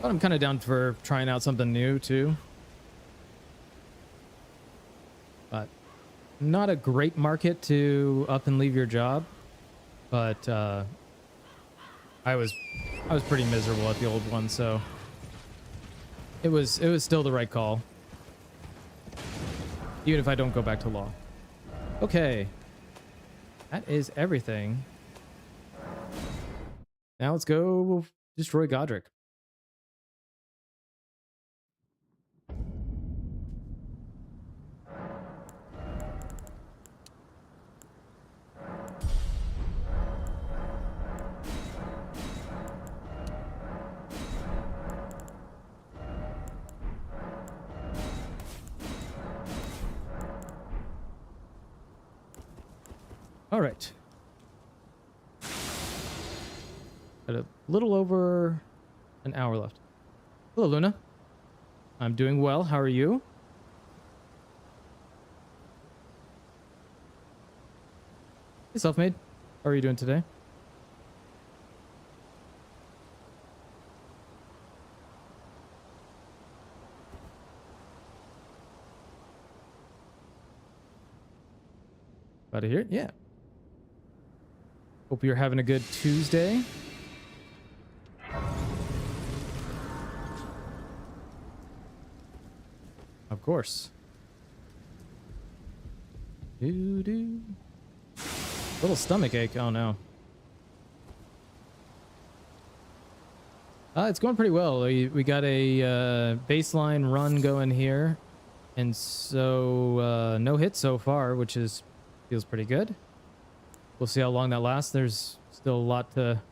But I'm kind of down for trying out something new too. But not a great market to up and leave your job. But I was pretty miserable at the old one, so it was still the right call. Even if I don't go back to law. Okay. That is everything. Now let's go destroy Godric. All right. Got a little over an hour left. Hello, Luna. I'm doing well. How are you? Hey, Selfmade. How are you doing today? Out of here? Yeah. Hope you're having a good Tuesday. Of course. Doo-doo. Little stomach ache. Oh no. It's going pretty well. We got a baseline run going here, and so no hits so far, which feels pretty good. We'll see how long that lasts. There's still a lot to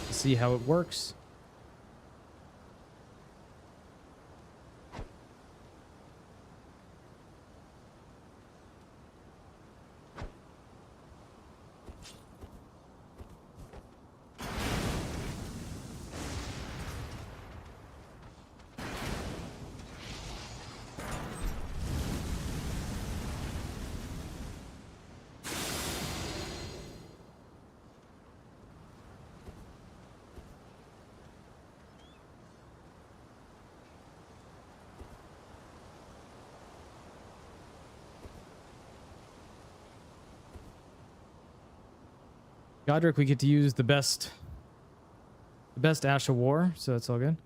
see how it works. Godric, we get to use the best Ash of War, so that's all good.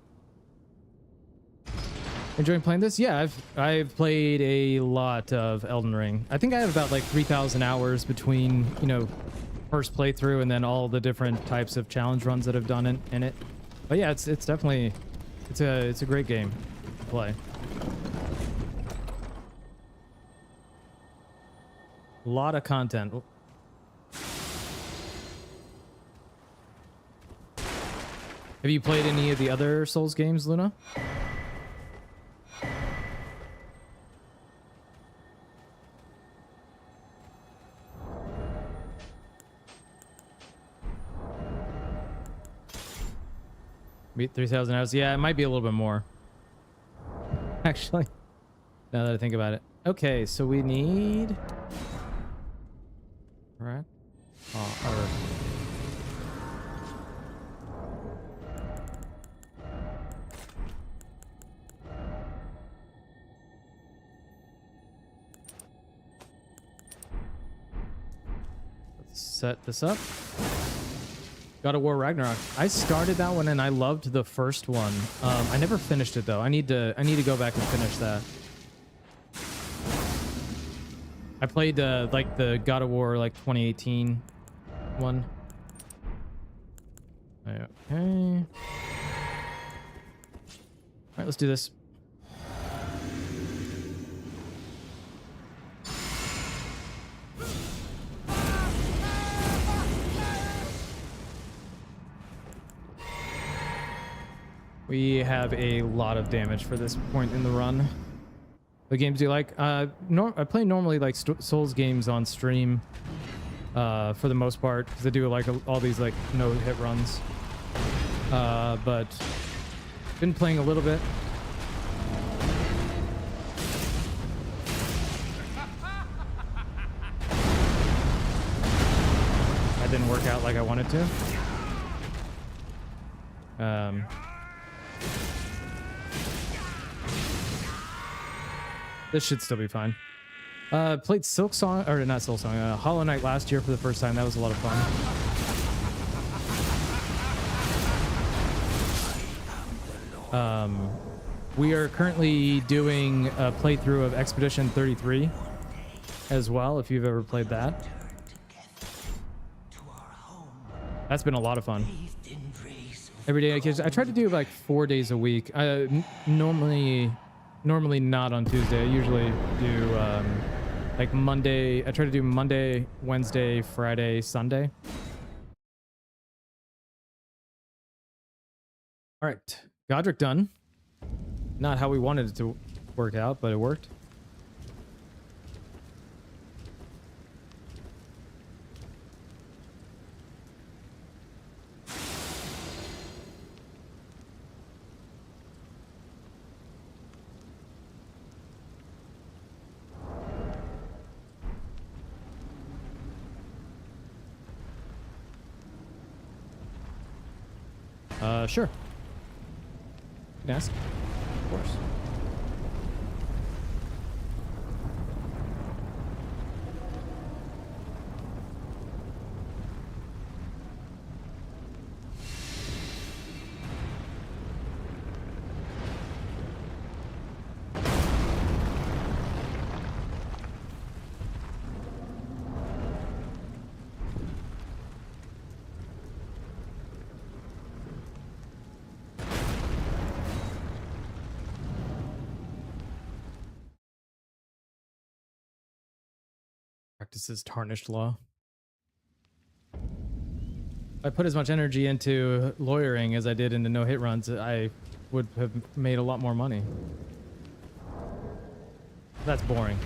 Enjoying playing this? Yeah, I've played a lot of Elden Ring. I think I have about like 3,000 hours between, you know, first playthrough and then all the different types of challenge runs that I've done in it. But yeah, it's definitely it's a great game to play. A lot of content. Have you played any of the other Souls games, Luna? Beat 3,000 hours. Yeah, it might be a little bit more. Actually, now that I think about it. Okay, so we need... Right. Or... Set this up. God of War Ragnarok. I started that one and I loved the first one. I never finished it though. I need to go back and finish that. I played like the God of War like 2018 one. Okay. All right, let's do this. We have a lot of damage for this point in the run. The games you like? I play normally like Souls games on stream for the most part because I do like all these like no hit runs. But been playing a little bit. That didn't work out like I wanted to. This should still be fine. Played Silksong, or not Silksong, Hollow Knight last year for the first time. That was a lot of fun. We are currently doing a playthrough of Expedition 33 as well, if you've ever played that. That's been a lot of fun. Every day, I try to do like 4 days a week. Normally not on Tuesday. I usually do like Monday. I try to do Monday, Wednesday, Friday, Sunday. All right, Godric done. Not how we wanted it to work out, but it worked. Sure. You can ask. Of course. Practices tarnished law. If I put as much energy into lawyering as I did into no-hit runs, I would have made a lot more money. That's boring.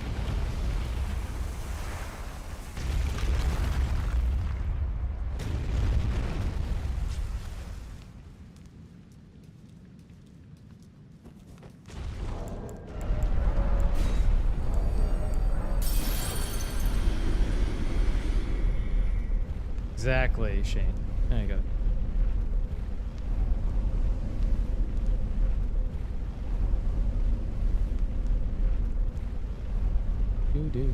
Exactly, Shane. There you go. Do.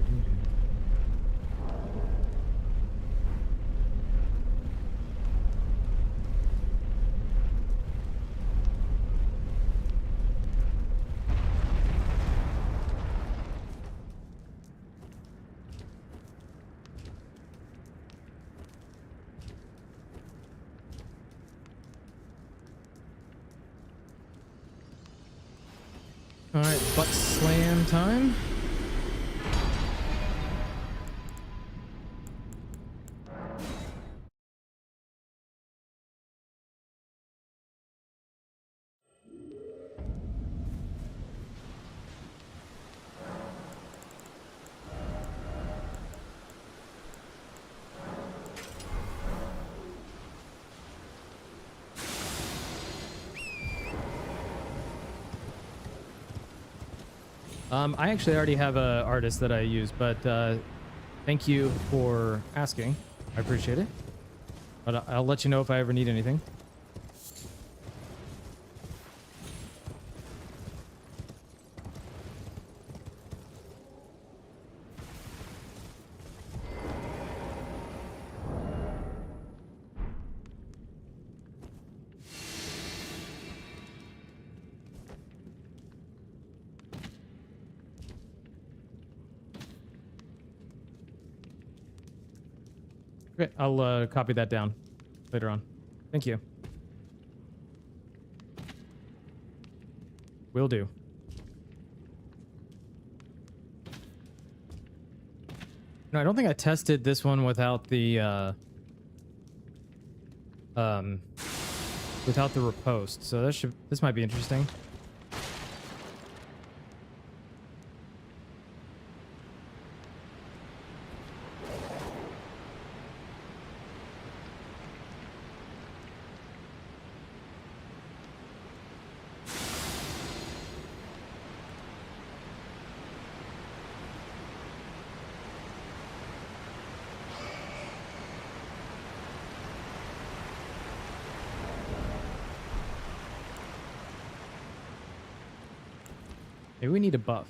All right, butt slam time. I actually already have a artist that I use, but thank you for asking. I appreciate it. But I'll let you know if I ever need anything. Okay, I'll copy that down later on. Thank you. Will do. No, I don't think I tested this one without the riposte. So this might be interesting. Maybe we need a buff.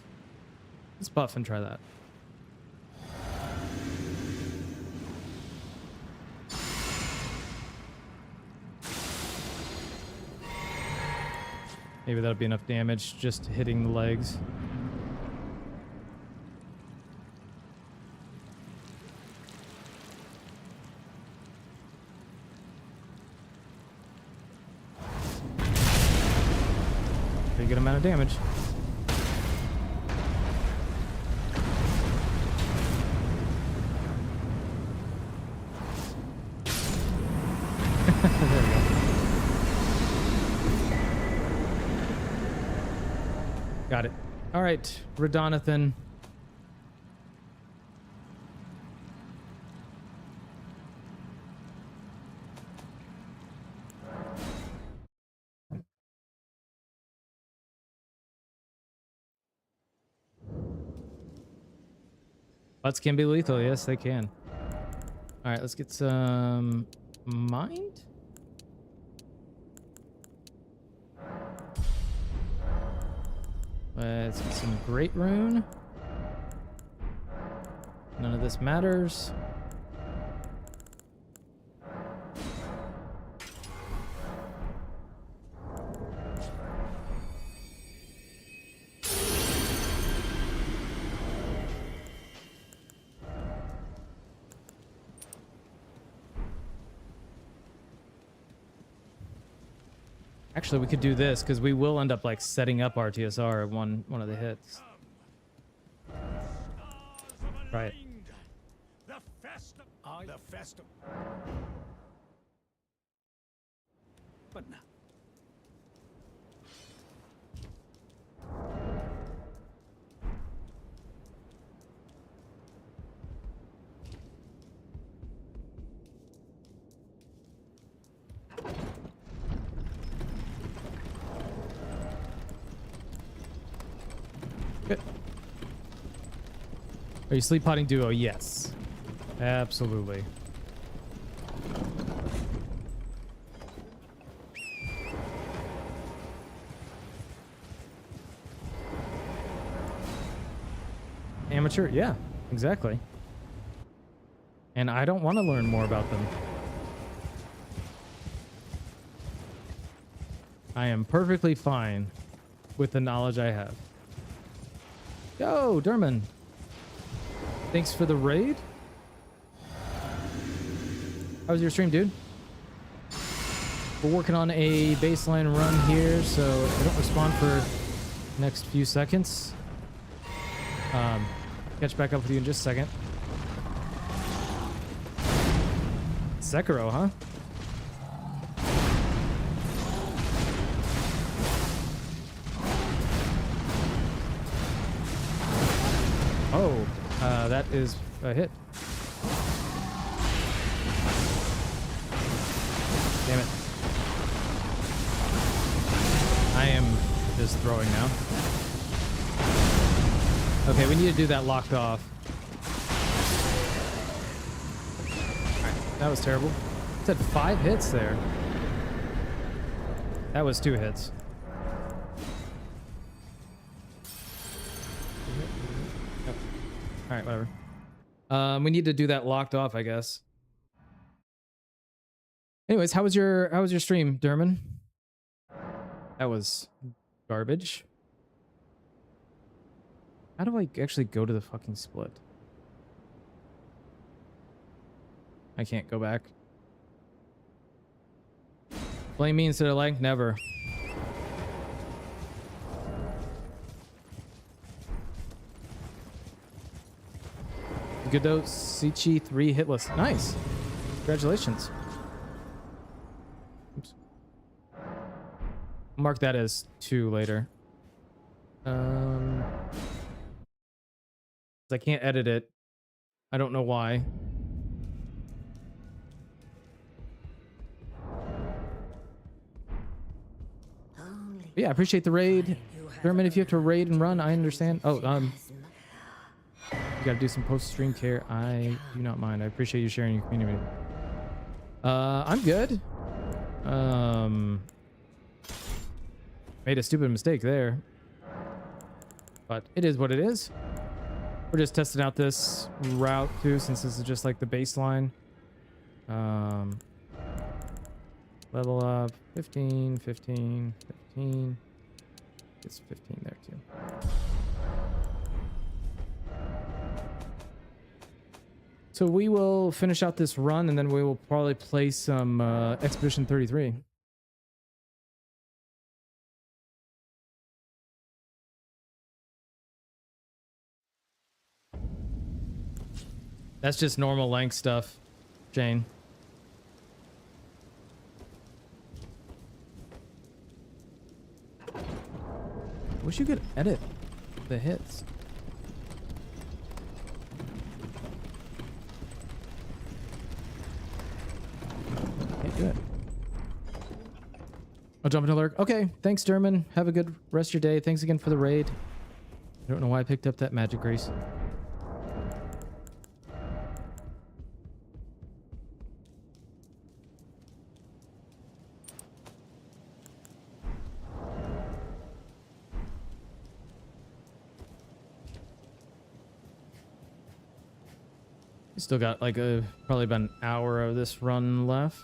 Let's buff and try that. Maybe that'll be enough damage just hitting the legs. Pretty good amount of damage. There we go. Got it. All right, Radonathan. Butts can be lethal. Yes, they can. All right, let's get some mind. Let's get some great rune. None of this matters. Actually, we could do this because we will end up like setting up our TSR at one of the hits. Right. The festival. The festival. But now. Good. Are you sleep potting duo? Yes. Absolutely. Amateur? Yeah, exactly. And I don't want to learn more about them. I am perfectly fine with the knowledge I have. Yo, Derman. Thanks for the raid. How was your stream, dude? We're working on a baseline run here, so if I don't respond for the next few seconds, catch back up with you in just a second. Sekiro, huh? Oh, that is a hit. Damn it. I am just throwing now. Okay, we need to do that locked off. Alright, that was terrible. It said 5 hits there. That was 2 hits. All right, whatever. We need to do that locked off, I guess. Anyways, how was your stream, Derman? That was garbage. How do I actually go to the fucking split? I can't go back. Blame me instead of like never. Good though, Sichi 3 hitless. Nice. Congratulations. Oops. Mark that as 2 later. I can't edit it. I don't know why. But yeah, I appreciate the raid. Derman, if you have to raid and run, I understand. Oh, you gotta do some post-stream care. I do not mind. I appreciate you sharing your community. I'm good. Made a stupid mistake there. But it is what it is. We're just testing out this route too, since this is just like the baseline. Level up 15, 15, 15. it's 15 there too. So we will finish out this run, and then we will probably play some Expedition 33. That's just normal length stuff, Jane. Wish you could edit the hits. Can't do it. I'll jump into lurk. Okay, thanks, Derman. Have a good rest of your day. Thanks again for the raid. I don't know why I picked up that magic grease. Still got like probably about an hour of this run left.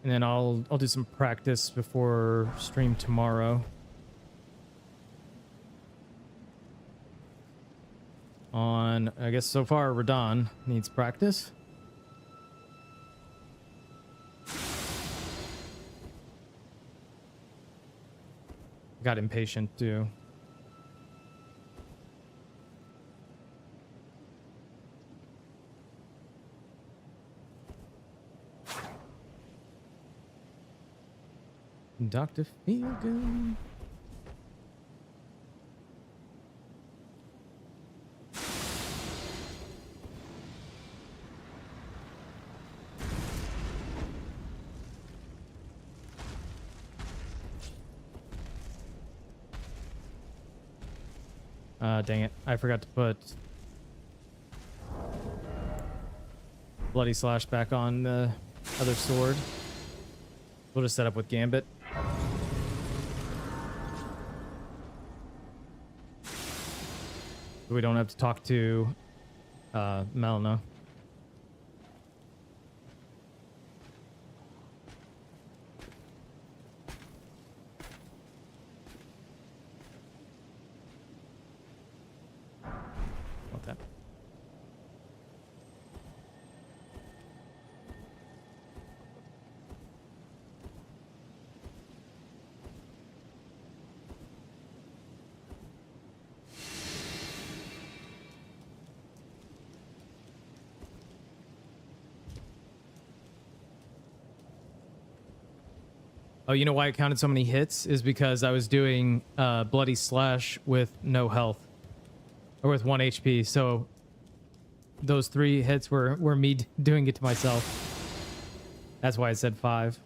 And then I'll do some practice before stream tomorrow. On, I guess so far, Radon needs practice. Got impatient too. Dr. Feelgood. Dang it. I forgot to put Bloody Slash back on the other sword. We'll just set up with Gambit. We don't have to talk to Melna. That. Oh, you know why it counted so many hits? Is because I was doing Bloody Slash with no health. Or with 1 HP, so those 3 hits were me doing it to myself. That's why I said 5.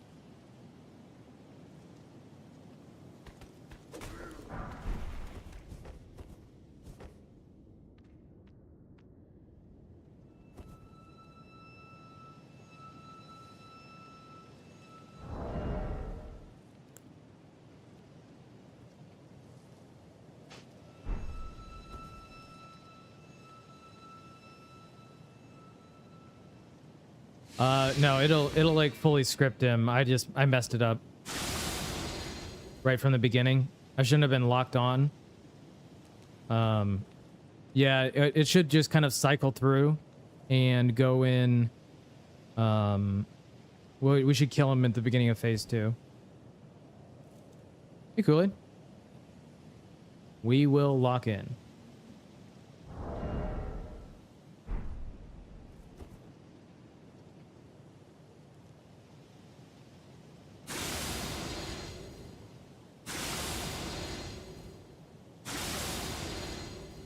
No, it'll like fully script him. I messed it up right from the beginning. I shouldn't have been locked on. Yeah, it should just kind of cycle through and go in. We should kill him at the beginning of phase 2. Hey, Kool-Aid. We will lock in.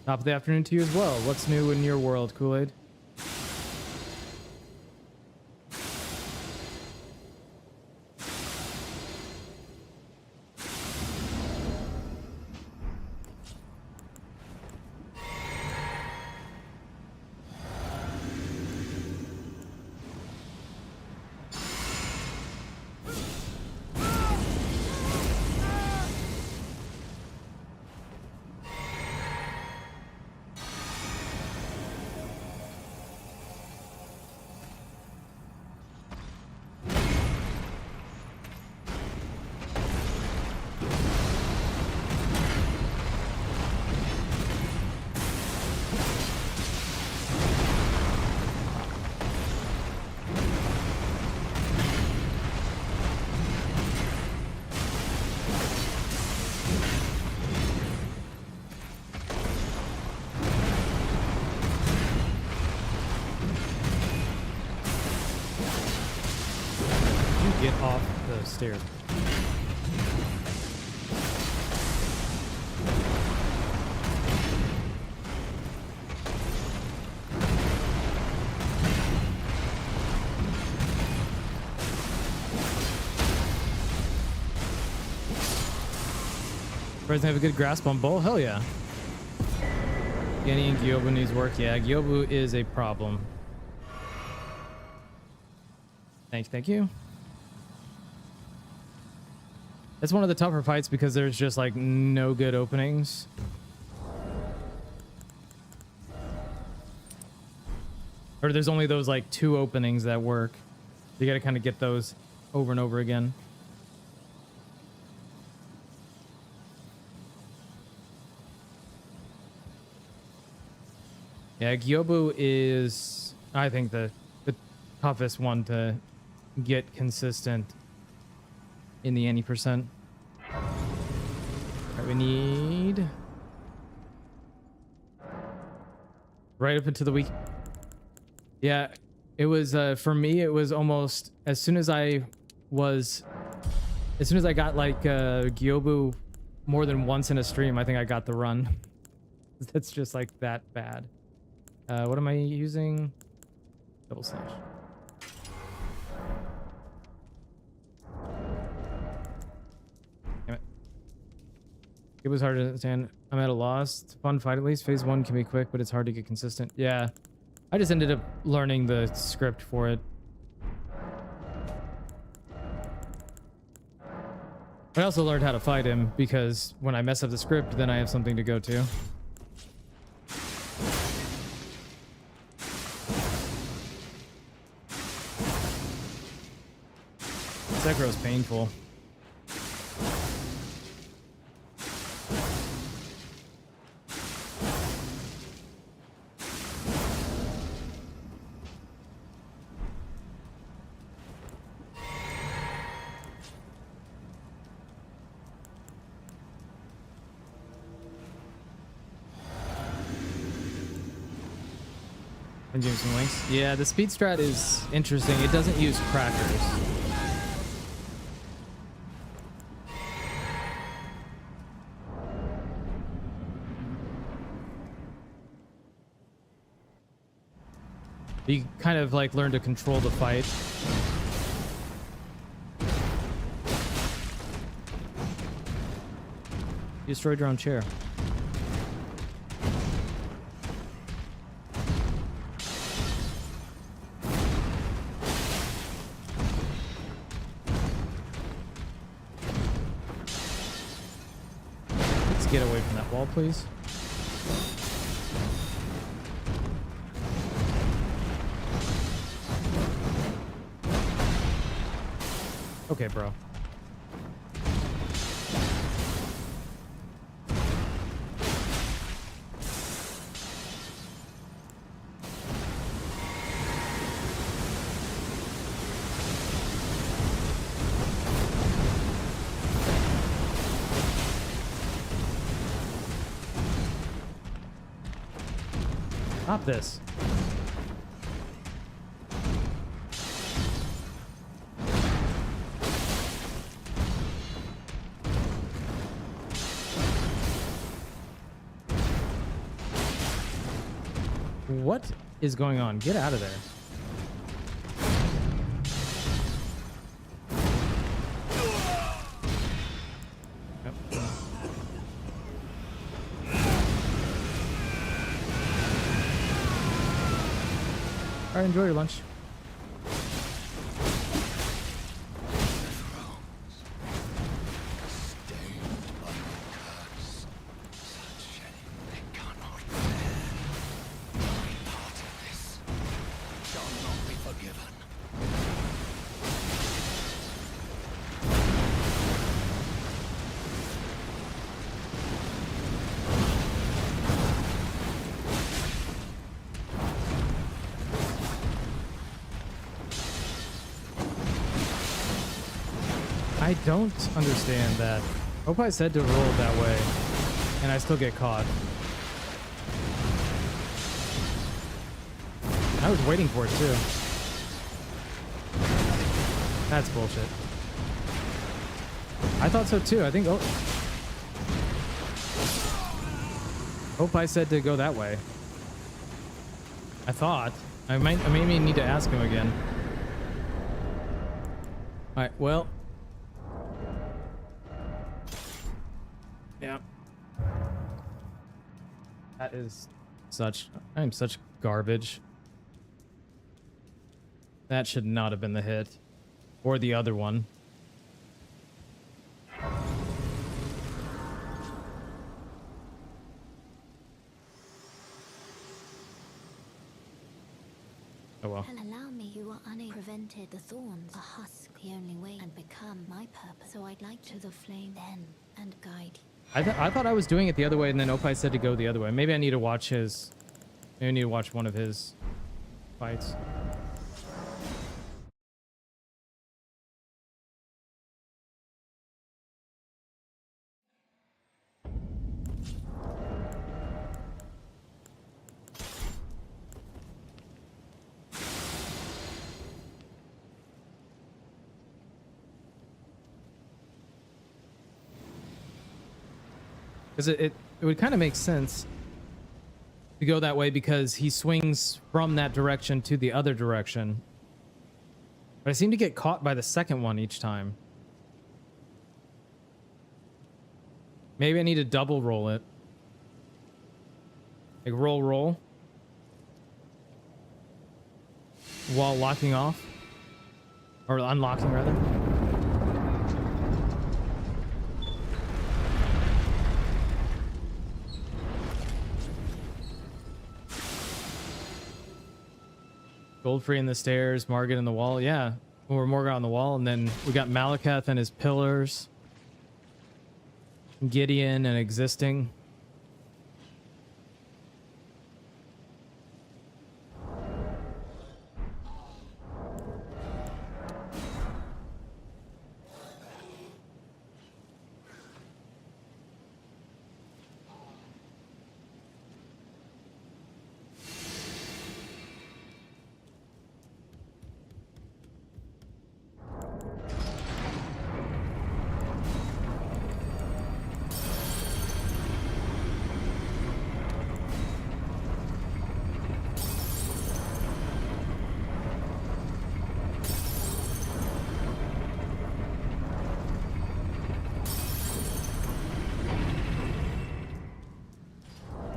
Top of the afternoon to you as well. What's new in your world, Kool-Aid? the stairs. Doesn't have a good grasp on Bull? Hell yeah. Genny and Gyobu needs work. Yeah, Gyobu is a problem. Thank you. That's one of the tougher fights because there's just like no good openings. Or there's only those like 2 openings that work. You gotta kind of get those over and over again. Yeah, Gyobu is, I think, the toughest one to get consistent in the any percent. All right, we need right up into the week. Yeah, it was for me. It was almost as soon as I got like Gyobu more than once in a stream. I think I got the run. That's just like that bad. What am I using? Double slash. Damn it. It was hard to understand. I'm at a loss. It's a fun fight at least. Phase 1 can be quick, but it's hard to get consistent. Yeah. I just ended up learning the script for it. I also learned how to fight him because when I mess up the script, then I have something to go to. Sekiro painful. And give some links. Yeah, the speed strat is interesting. It doesn't use crackers. You kind of like learn to control the fight. You destroyed your own chair. Let's get away from that wall, please. Okay, bro. Stop this. What is going on? Get out of there. Yep. All right, enjoy your lunch. I don't understand that. Hope I said to roll it that way, and I still get caught. I was waiting for it too. That's bullshit. I thought so too. I think Hope I said to go that way. I thought. I maybe need to ask him again. All right, well. Yeah. That is I'm such garbage. That should not have been the hit. Or the other one. Oh well. Allow me, you are unable prevented the thorns. A husk, the only way, and become my purpose. So I'd like to the flame then and guide you. I thought I was doing it the other way, and then Opie said to go the other way. Maybe I need to watch his. Maybe I need to watch one of his fights. Because it would kind of make sense to go that way because he swings from that direction to the other direction. But I seem to get caught by the second one each time. Maybe I need to double roll it. Like roll. While locking off. Or unlocking rather. Goldfrey in the stairs, Margit in the wall. Yeah, or Morgan on the wall. And then we got Malekith and his pillars. Gideon and existing.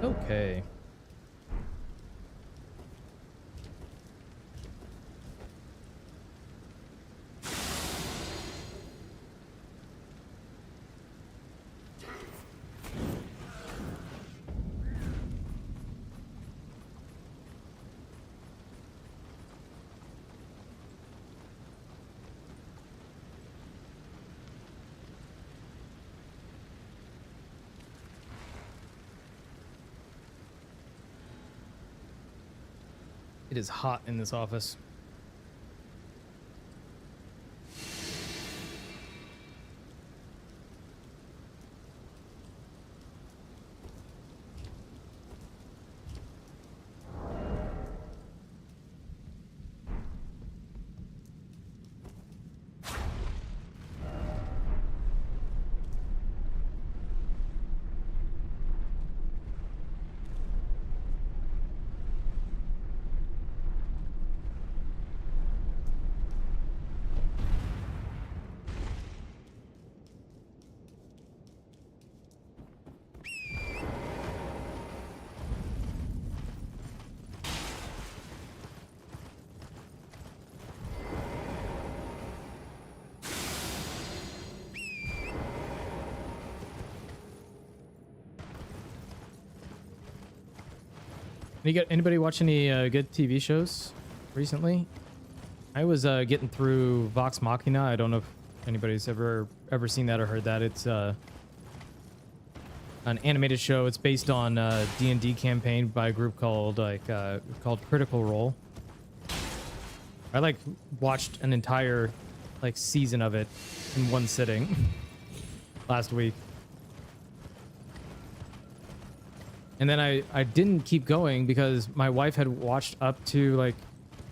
Okay. It is hot in this office. Anybody watch any good TV shows recently? I was getting through Vox Machina. I don't know if anybody's ever seen that or heard that. It's an animated show. It's based on D&D campaign by a group called Critical Role. I watched an entire season of it in one sitting last week. And then I didn't keep going because my wife had watched up to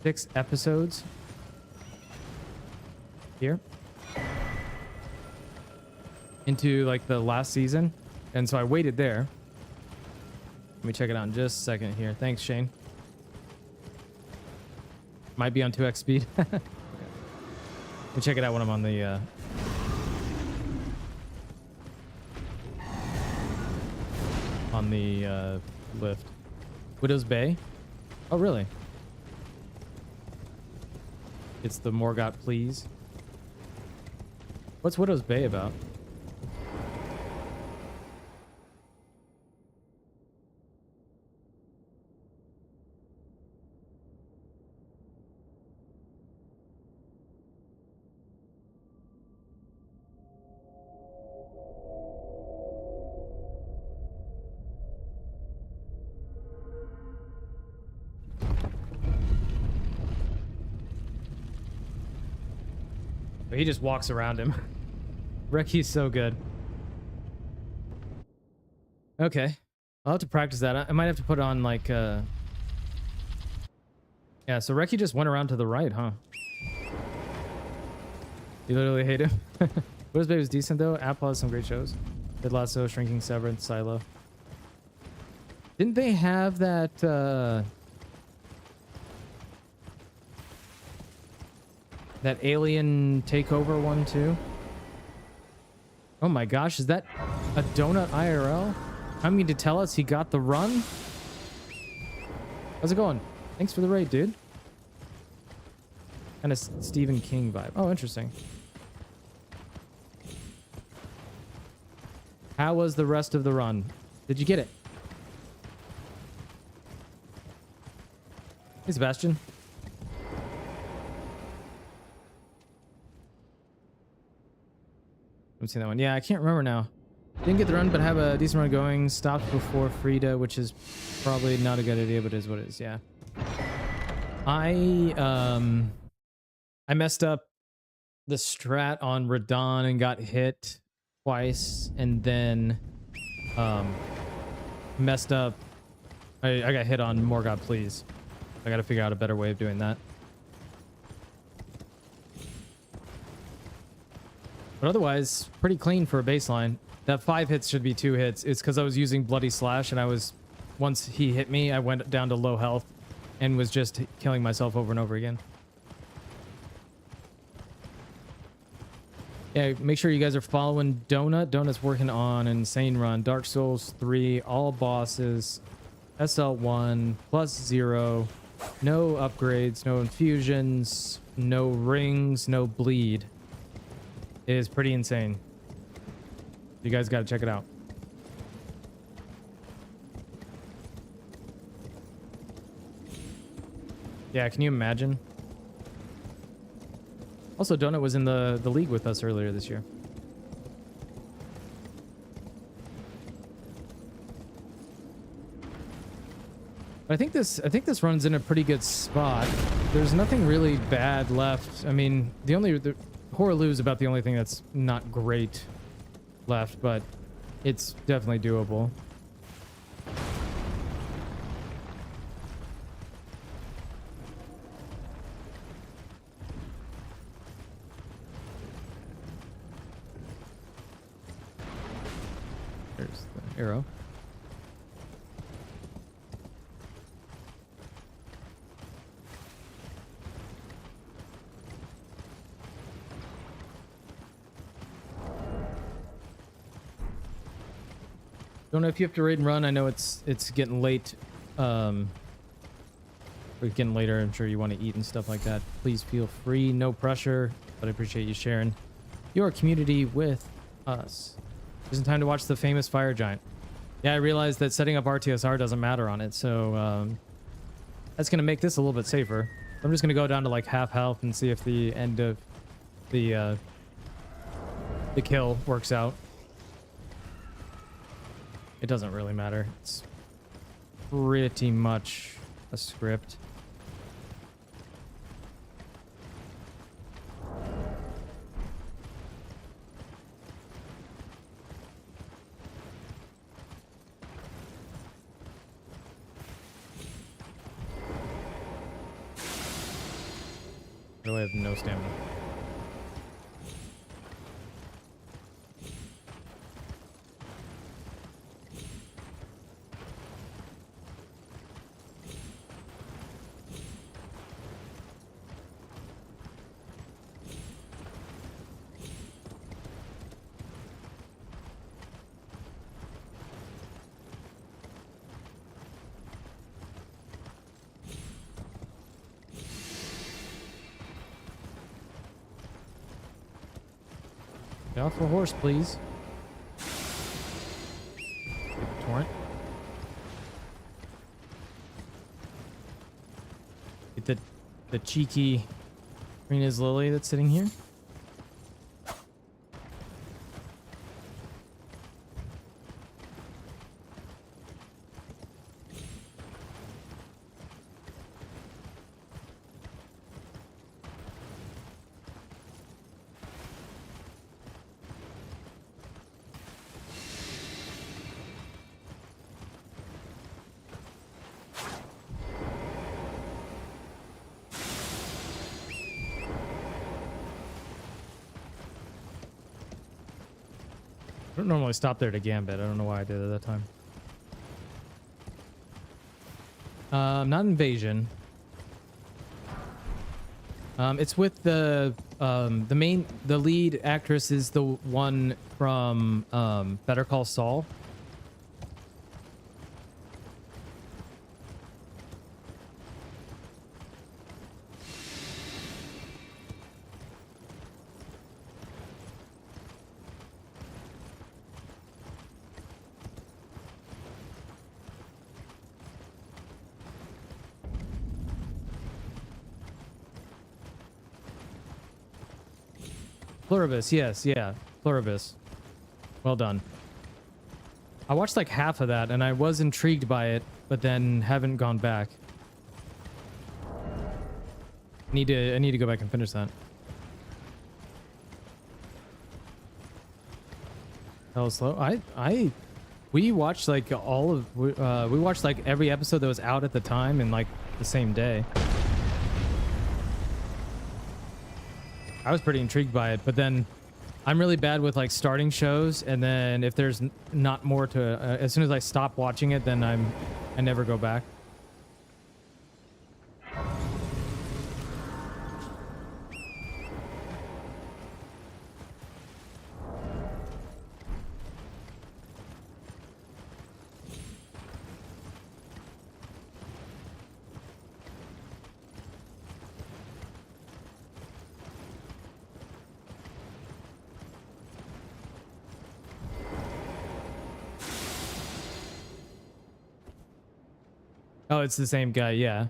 6 episodes. Here. into like the last season, and so I waited there. Let me check it out in just a second here. Thanks, Shane. Might be on 2x speed. Okay. Let me check it out when I'm on the lift. Widow's Bay. Oh, really? It's the Morgott, please. What's Widow's Bay about? He just walks around him. Reki's so good. Okay. I'll have to practice that. I might have to put on like yeah, so Reki just went around to the right, huh? You literally hate him. Widow's Bay was decent though. Apple has some great shows. Dead Lasso, Shrinking Severance, Silo. Didn't they have that that alien takeover one too? Oh my gosh, is that a donut IRL? I mean to tell us he got the run? How's it going? Thanks for the raid, dude. Kind of Stephen King vibe. Oh, interesting. How was the rest of the run? Did you get it? Hey, Sebastian. I've seen that one. Yeah, I can't remember now. Didn't get the run, but have a decent run going. Stopped before Frida, which is probably not a good idea, but it is what it is. Yeah. I messed up the strat on Radon and got hit twice, and then messed up. I got hit on Morgott, please. I got to figure out a better way of doing that. But otherwise, pretty clean for a baseline. That 5 hits should be 2 hits. It's because I was using Bloody Slash, and I was... Once he hit me, I went down to low health and was just killing myself over and over again. Yeah, make sure you guys are following Donut. Donut's working on Insane Run, Dark Souls 3, all bosses, SL1, +0, no upgrades, no infusions, no rings, no bleed. It is pretty insane. You guys got to check it out. Yeah, can you imagine? Also, Donut was in the league with us earlier this year. But I think this runs in a pretty good spot. There's nothing really bad left. I mean, the Horaloo is about the only thing that's not great left, but it's definitely doable. There's the arrow. Don't know if you have to raid and run. I know it's getting late. We're getting later. I'm sure you want to eat and stuff like that. Please feel free. No pressure. But I appreciate you sharing your community with us. Isn't time to watch the famous fire giant. Yeah, I realized that setting up RTSR doesn't matter on it, so that's gonna make this a little bit safer. I'm just gonna go down to like half health and see if the end of the kill works out. It doesn't really matter. It's pretty much a script. I have no stamina. Get off the horse, please. Get the torrent. Get the cheeky Rina's Lily that's sitting here. I don't normally stop there to gambit. I don't know why I did it at that time. Not invasion. It's with the lead actress is the one from Better Call Saul. Pluribus, yes, yeah, Pluribus. Well done. I watched like half of that and I was intrigued by it, but then haven't gone back. I need to go back and finish that. Hell slow. We watched like all of we watched like every episode that was out at the time in like the same day. I was pretty intrigued by it, but then I'm really bad with like starting shows, and then if there's not more to as soon as I stop watching it, then I never go back. Oh, it's the same guy, yeah.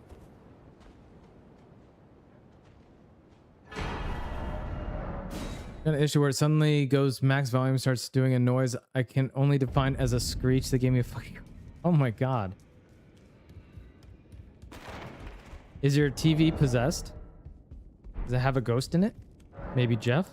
Got an issue where it suddenly goes max volume, starts doing a noise I can only define as a screech that gave me a fucking... Oh my god. Is your TV possessed? Does it have a ghost in it? Maybe Jeff?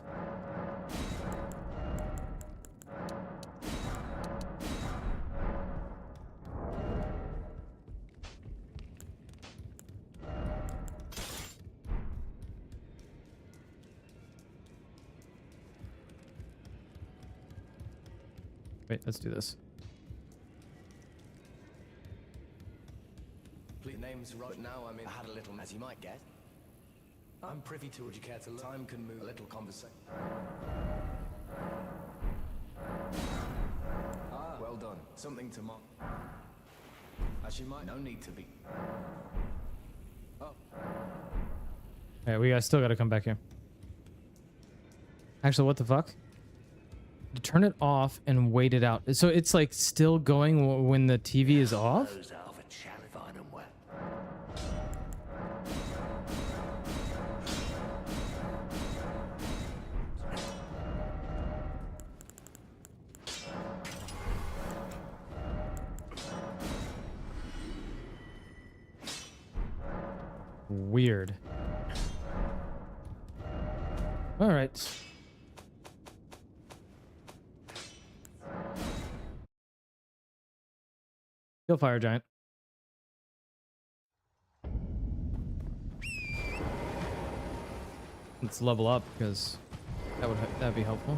Wait, let's do this. Please, name's right now. I mean, I had a little, as you might guess. I'm privy to. Would you care to look? Time can move. A little conversation. Ah, well done. Something to mark. As you might. No need to be. Oh. Alright, we still gotta come back here. Actually, what the fuck? To turn it off and wait it out. So it's like still going when the TV is off? Weird. All right. Kill fire giant. Let's level up because that'd be helpful.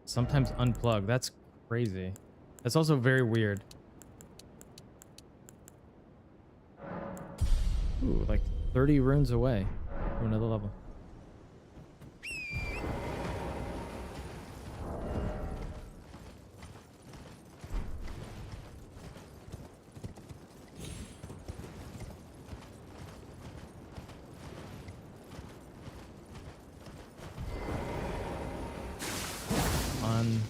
Sometimes unplug. That's crazy. That's also very weird. Ooh, like 30 runes away from another level. 1,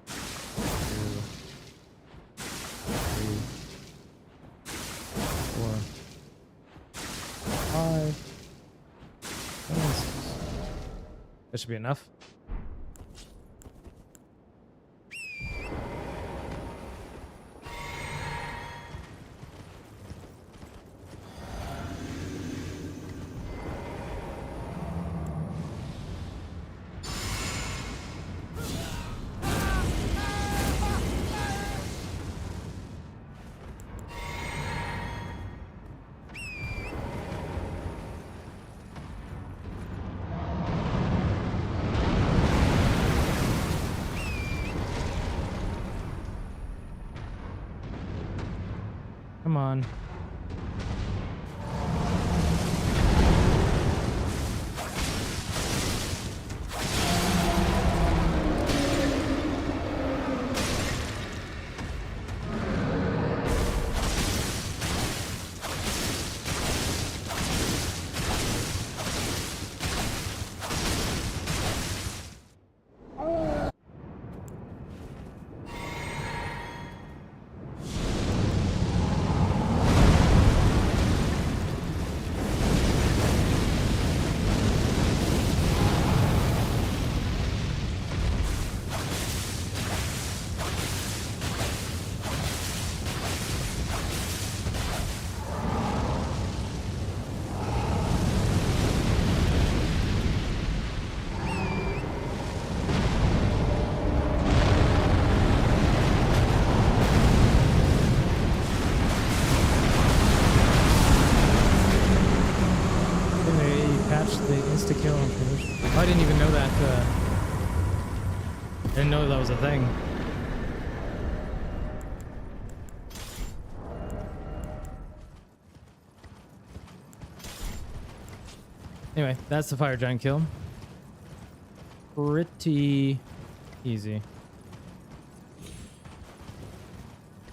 2, 3, 4, 5, and 6. That should be enough. Come on. The insta kill on finish. Oh, I didn't even know that. I didn't know that was a thing. Anyway, that's the fire giant kill. Pretty easy.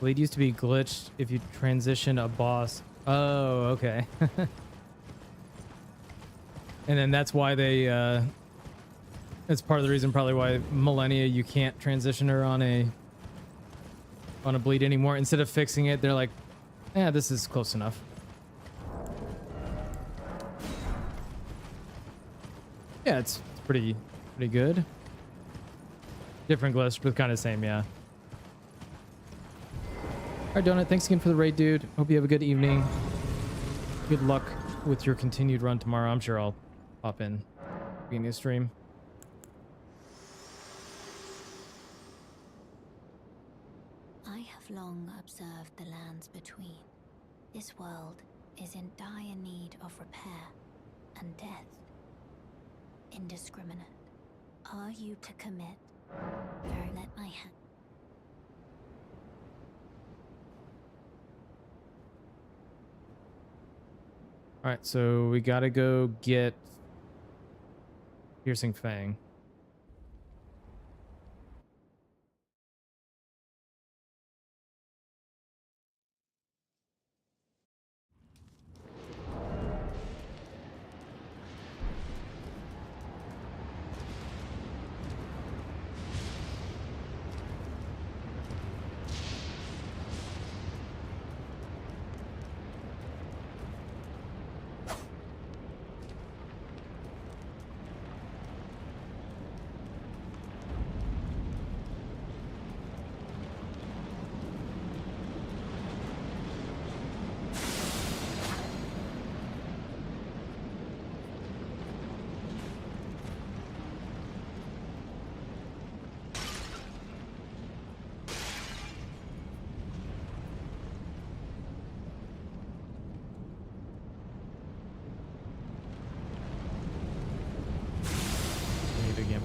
Blade used to be glitched if you transition a boss. Oh, okay. And then that's why they, that's part of the reason probably why Millennia, you can't transition her on a bleed anymore. Instead of fixing it, they're like, yeah, this is close enough. Yeah, it's pretty good. Different glitch, but kind of same, yeah. All right, Donut, thanks again for the raid, dude. Hope you have a good evening. Good luck with your continued run tomorrow. I'm sure I'll pop in beginning of stream. I have long observed the lands between. This world is in dire need of repair and death. Indiscriminate. Are you to commit? Very let my hand. All right, so we gotta go get Piercing Fang.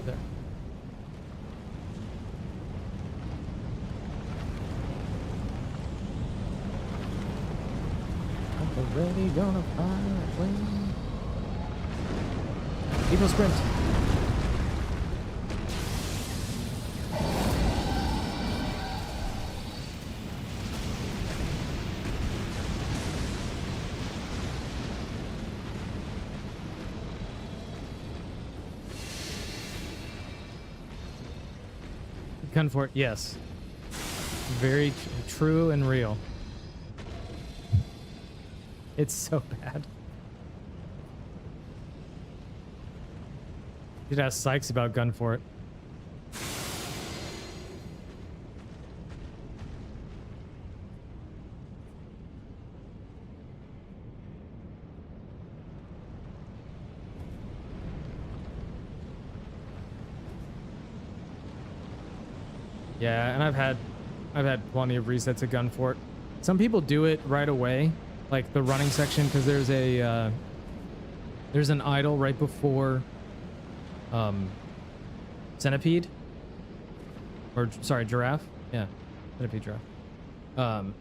There. I'm already gonna fire a plane. Evil sprint. Gunfort, yes. Very true and real. It's so bad. You'd ask Sykes about Gunfort. Yeah, and I've had plenty of resets of Gunfort. Some people do it right away, like the running section, because there's a there's an idol right before centipede, or sorry, giraffe. Yeah, centipede, giraffe.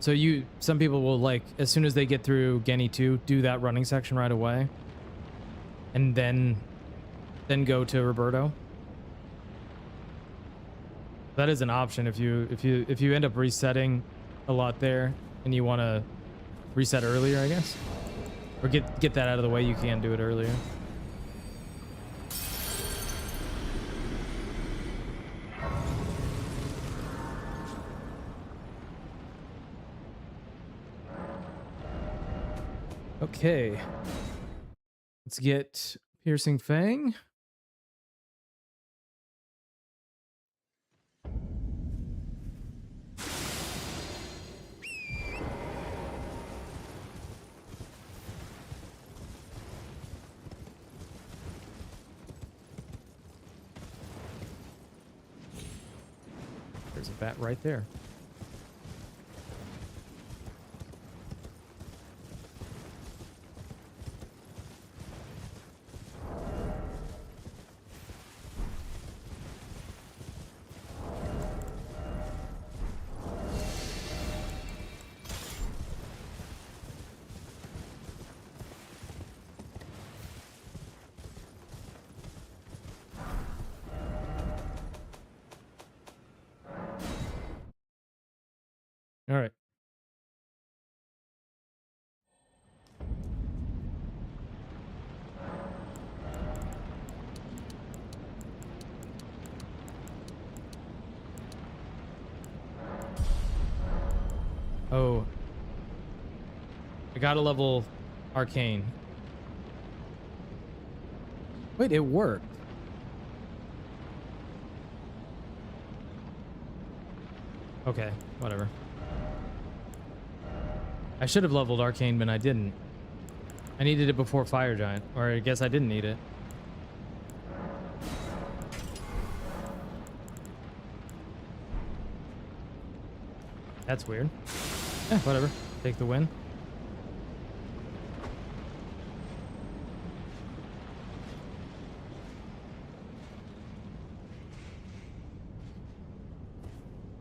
So some people will, like, as soon as they get through Genny 2, do that running section right away, and then go to Roberto. That is an option if you end up resetting a lot there and you want to reset earlier, I guess, or get that out of the way. You can do it earlier. Okay, let's get Piercing Fang. There's a bat right there. All right. Oh, I got a level arcane. Wait, it worked. Okay, whatever. I should have leveled arcane, but I didn't. I needed it before Fire Giant, or I guess I didn't need it. That's weird. Eh, whatever. Take the win.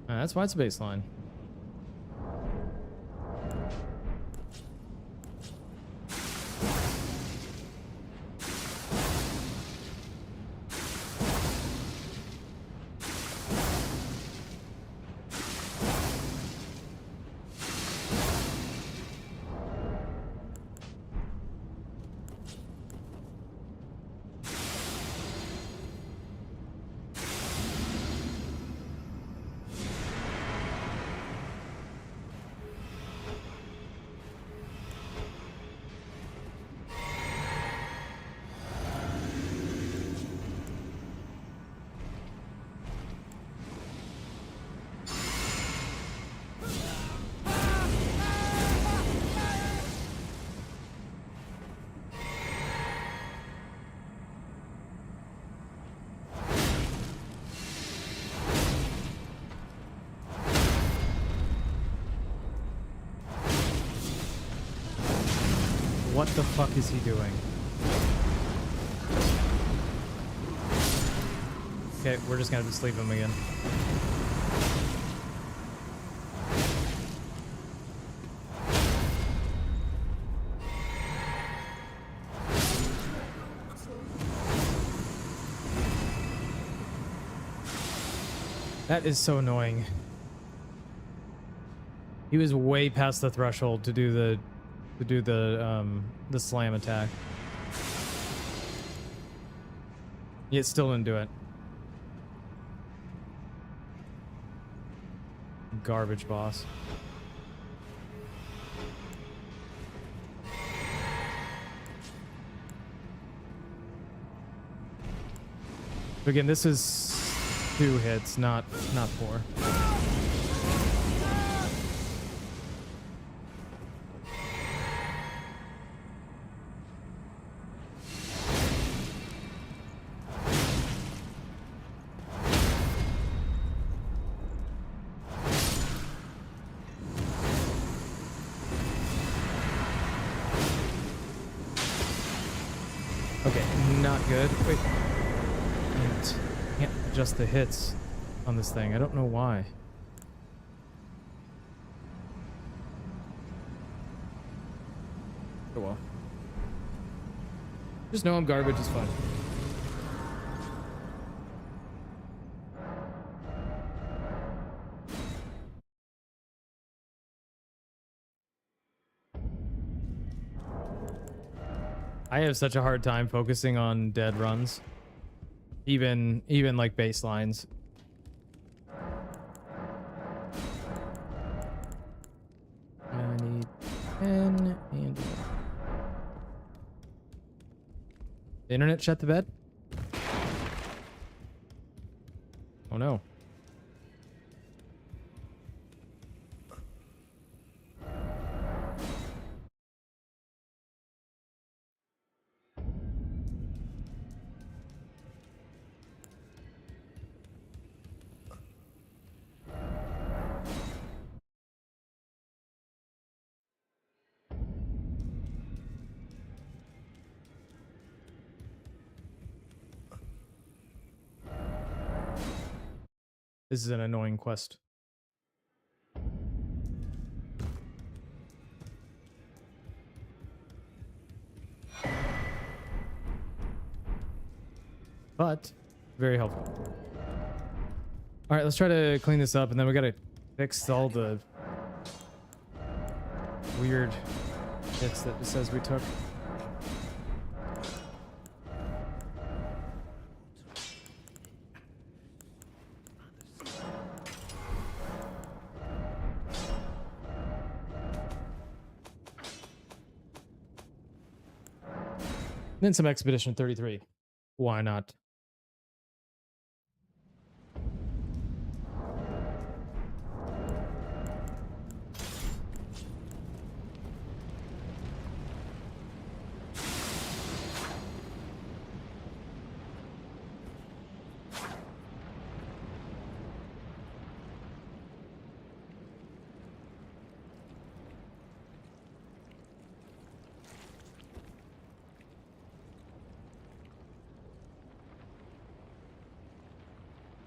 That's why it's a baseline. What the fuck is he doing? Okay, we're just gonna have to sleep him again. That is so annoying. He was way past the threshold to do the slam attack. Yet still didn't do it. garbage boss. But again, this is 2 hits, not 4. Okay, not good. Wait. Can't adjust the hits on this thing. I don't know why. Oh well. Just know I'm garbage is fine. I have such a hard time focusing on dead runs. Even like baselines. I need 10 and the internet shut the bed? Oh no. This is an annoying quest. But very helpful. All right, let's try to clean this up, and then we gotta fix all the weird hits that it says we took. Then some Expedition 33. Why not?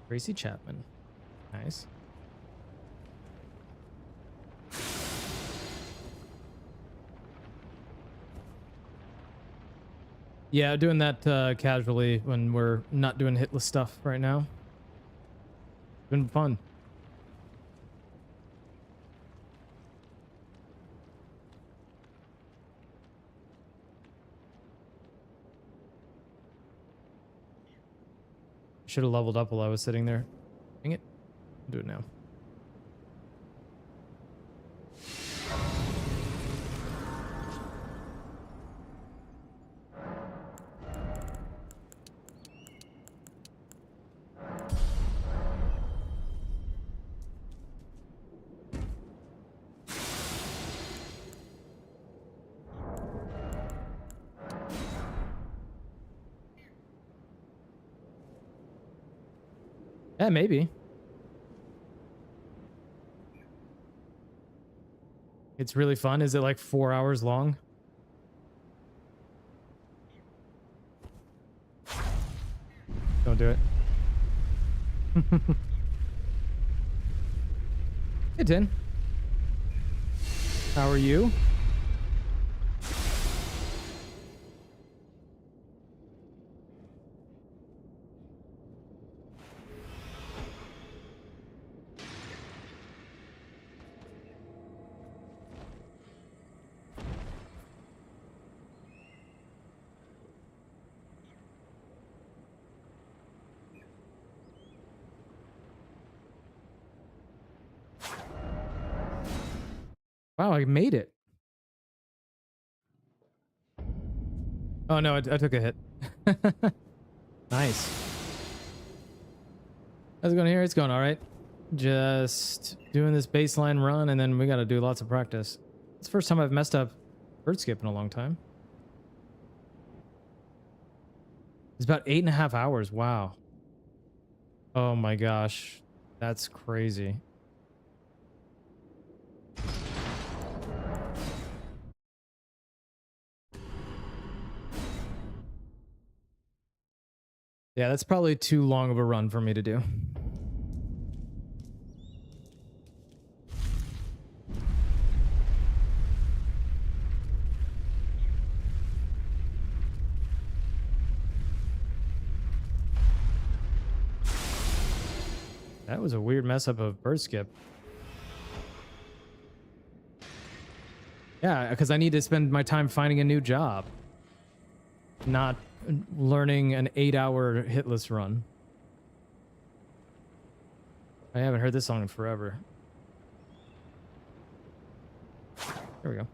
Tracy Chapman. Nice. Yeah, doing that casually when we're not doing hitless stuff right now. Been fun. Should have leveled up while I was sitting there. Dang it. I'll do it now. Yeah, maybe. It's really fun. Is it like 4 hours long? Don't do it. Hey, Tin. How are you? Wow, I made it. Oh no, I took a hit. Nice. How's it going here? It's going all right. Just doing this baseline run, and then we got to do lots of practice. It's the first time I've messed up bird skip in a long time. It's about 8.5 hours. Wow. Oh my gosh. That's crazy. Yeah, that's probably too long of a run for me to do. That was a weird mess up of bird skip. Yeah, because I need to spend my time finding a new job, not learning an 8-hour hitless run. I haven't heard this song in forever. There we go.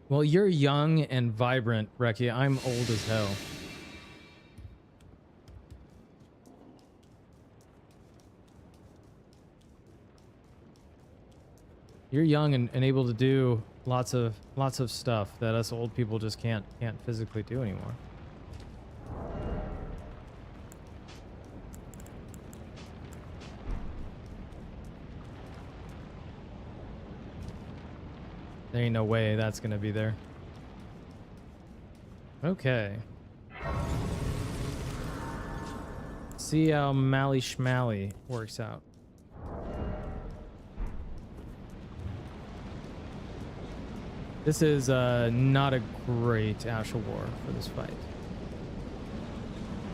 Well, you're young and vibrant, Reki. I'm old as hell. You're young and able to do lots of stuff that us old people just can't physically do anymore. There ain't no way that's gonna be there. Okay. See how Mally Schmally works out. This is not a great Ashal War for this fight.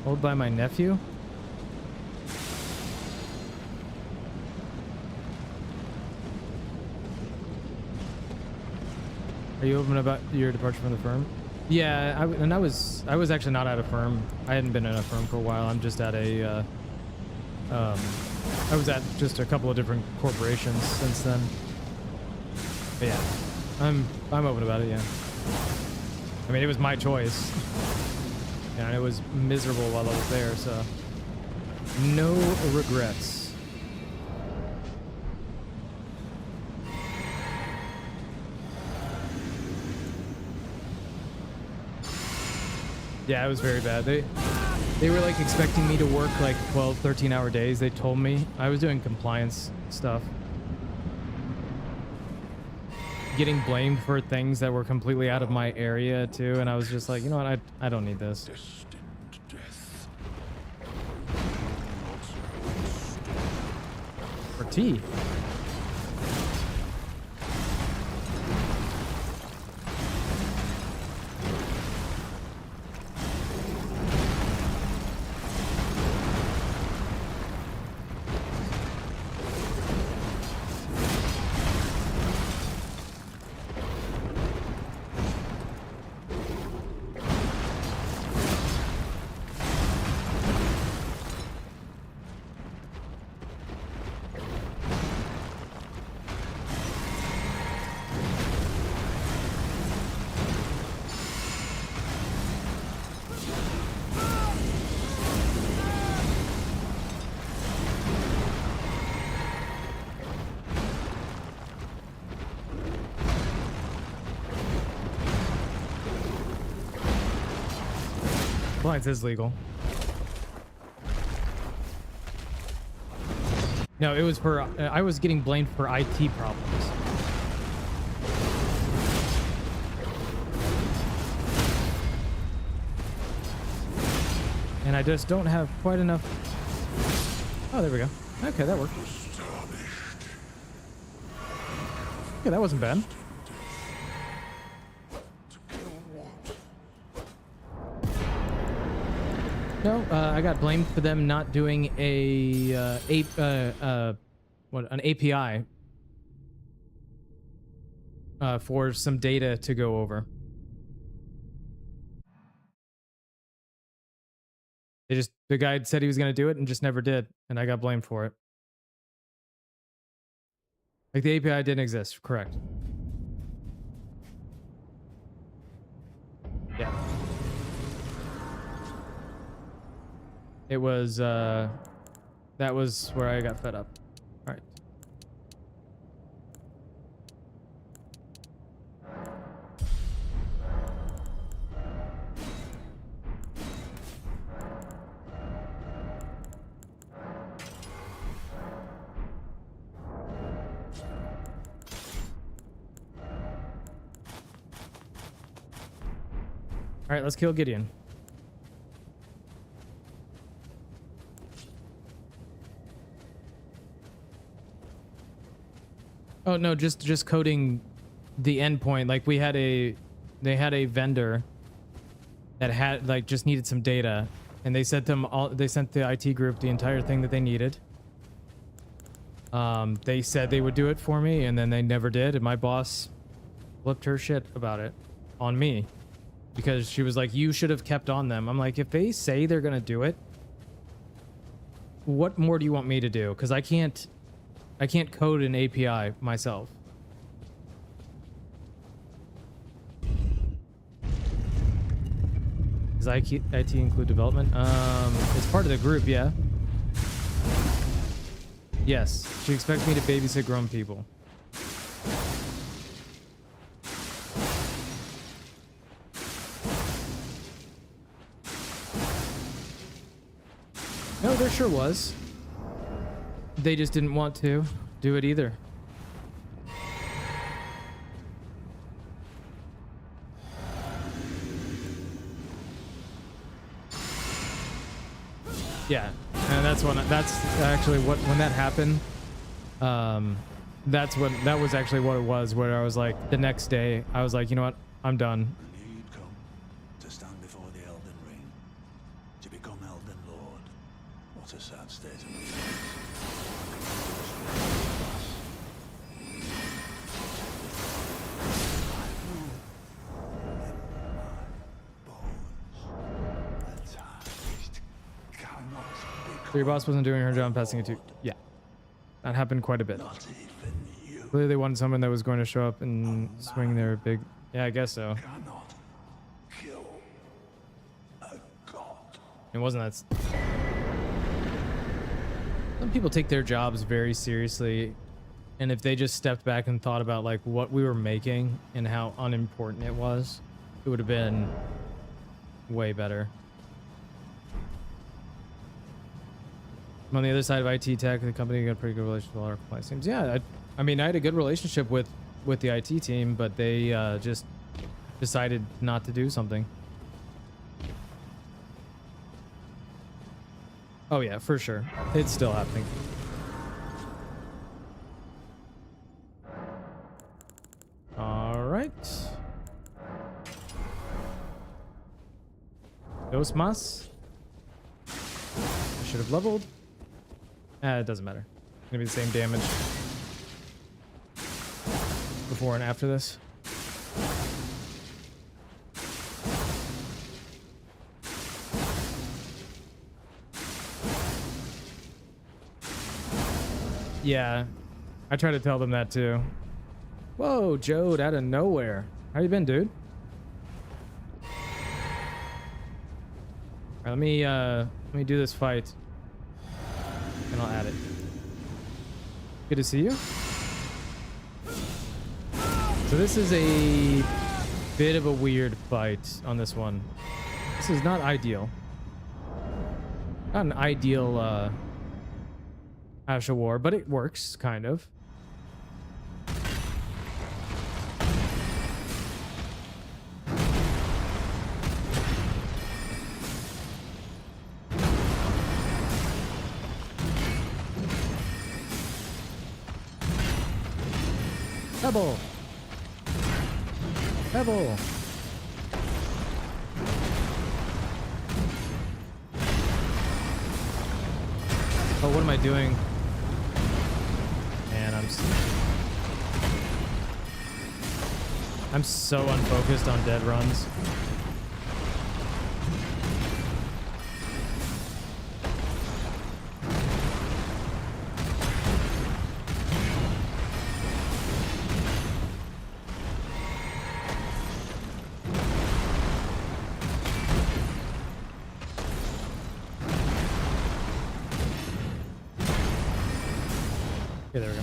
Owned by my nephew? Are you open about your departure from the firm? Yeah, I was actually not at a firm. I hadn't been in a firm for a while. I'm just at a I was at just a couple of different corporations since then. But yeah, I'm open about it. Yeah, I mean, it was my choice, and it was miserable while I was there, so no regrets. Yeah, it was very bad. They were like expecting me to work like 12, 13-hour days. They told me I was doing compliance stuff. Getting blamed for things that were completely out of my area too, and I was just like, you know what, I don't need this. For tea. Compliance is legal. No, it was for I was getting blamed for IT problems. And I just don't have quite enough. Oh, there we go. Okay, that worked. Okay, that wasn't bad. No, I got blamed for them not doing an API for some data to go over. The guy said he was going to do it and just never did, and I got blamed for it. Like the API didn't exist, correct? Yeah. It was that was where I got fed up. All right. All right, let's kill Gideon. Oh no, just coding the endpoint. Like they had a vendor that had like just needed some data, and they sent the IT group the entire thing that they needed. They said they would do it for me, and then they never did, and my boss flipped her shit about it on me. Because she was like, you should have kept on them. I'm like, if they say they're gonna do it, what more do you want me to do? Because I can't code an API myself. Does IT include development? It's part of the group, yeah. Yes, she expects me to babysit grown people. No, there sure was. They just didn't want to do it either. Yeah, and that's actually when that happened. That was actually what it was, where I was like, the next day I was like, you know what, I'm done. And here you'd come to stand before the Elden Ring, to become Elden Lord. What a sad state of affairs. So your boss wasn't doing her job, passing it to... Yeah, that happened quite a bit. Not even you Clearly they wanted someone that was going to show up and swing their big... Yeah, I guess so. cannot kill a god. It wasn't that... Some people take their jobs very seriously, and if they just stepped back and thought about like what we were making and how unimportant it was, it would have been way better. I'm on the other side of IT tech. The company got a pretty good relationship with all our compliance teams. Yeah, I mean, I had a good relationship with the IT team, but they just decided not to do something. Oh yeah, for sure. It's still happening. All right. Dos mas. I should have leveled. It doesn't matter. It's gonna be the same damage before and after this. Yeah, I try to tell them that too. Whoa, Jode, out of nowhere. How you been, dude? All right, let me do this fight, and I'll add it. Good to see you. So this is a bit of a weird fight on this one. This is not ideal. Not an ideal Asha War, but it works, kind of. Pebble! Pebble! Oh, what am I doing? Man, I'm so unfocused on dead runs. Okay, there we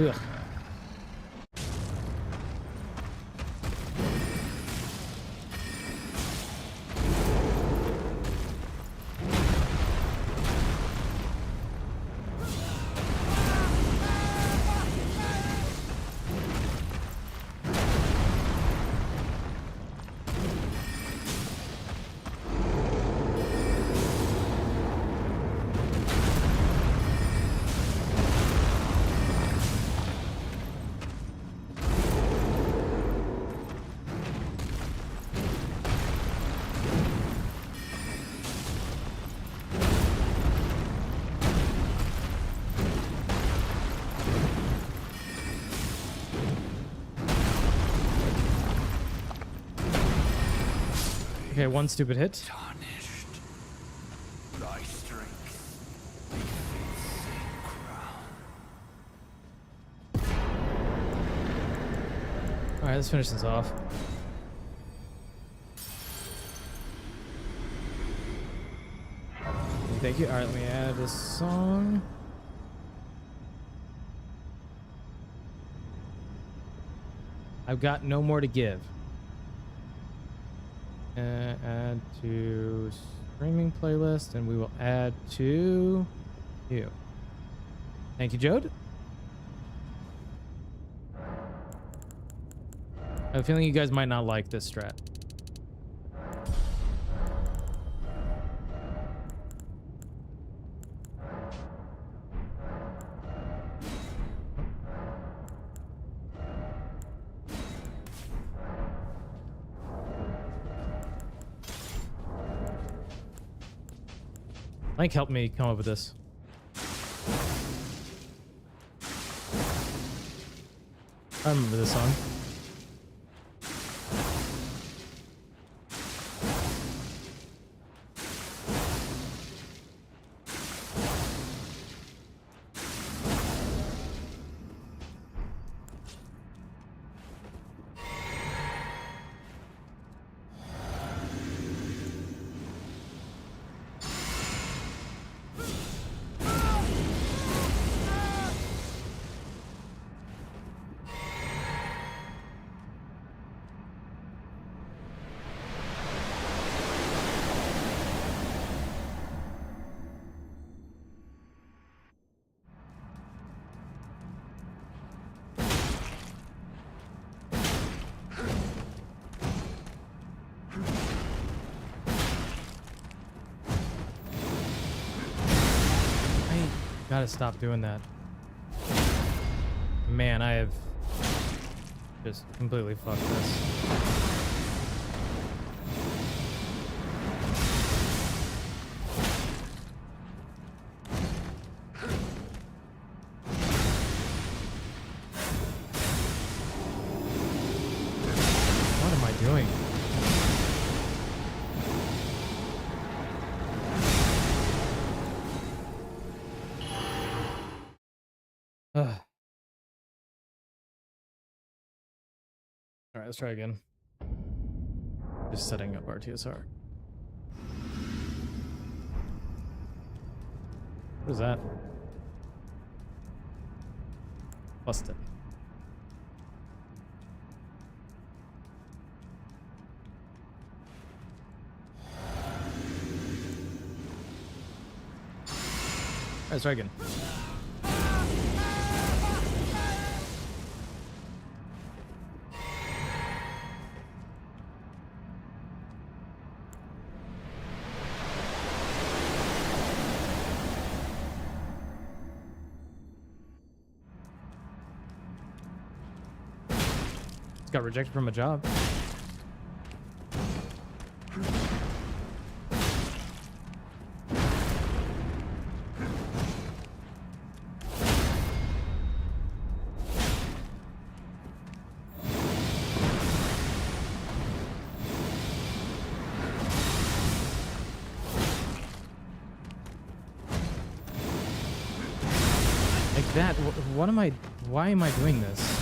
go. Ugh. Okay, one stupid hit. Tarnished. Thy strength befits a crown. All right, let's finish this off. Thank you. All right, let me add this song. I've got no more to give. Add to streaming playlist, and we will add to you. Thank you, Jode. I have a feeling you guys might not like this strat. Link helped me come up with this. I remember this song. Gotta stop doing that. Man, I have just completely fucked this. What am I doing? Ugh. All right, let's try again. Just setting up our TSR. What is that? Busted. All right, let's try again. Got rejected from a job. Like that. What am I? Why am I doing this?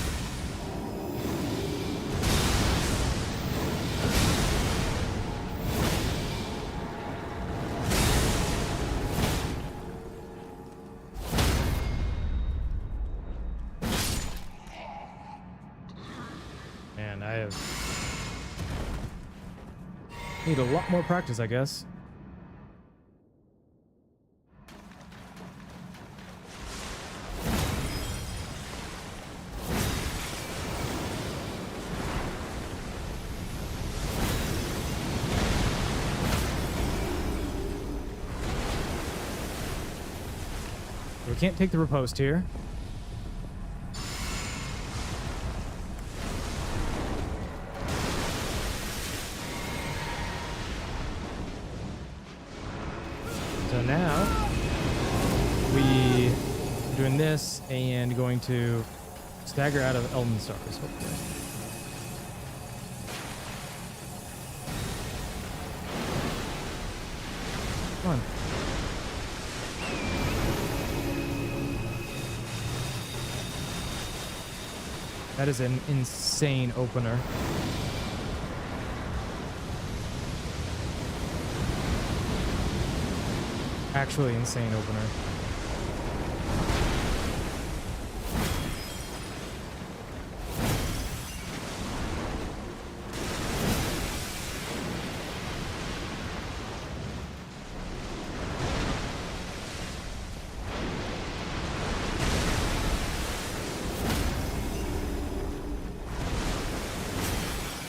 Man, I have need a lot more practice, I guess. We can't take the riposte here. So now we are doing this and going to stagger out of Elden stars, hopefully. Come on. That is an insane opener. Actually insane opener.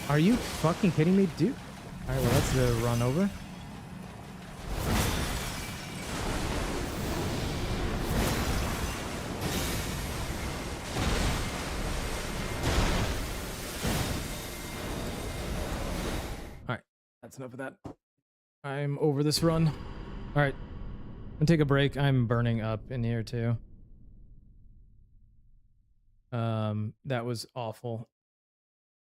Are you fucking kidding me, dude? All right, well, that's the run over. All right, that's enough of that. I'm over this run. All right, I'm gonna take a break. I'm burning up in here too. That was awful.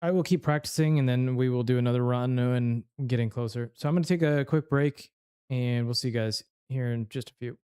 I will keep practicing and then we will do another run and getting closer. So I'm going to take a quick break and we'll see you guys here in just a few.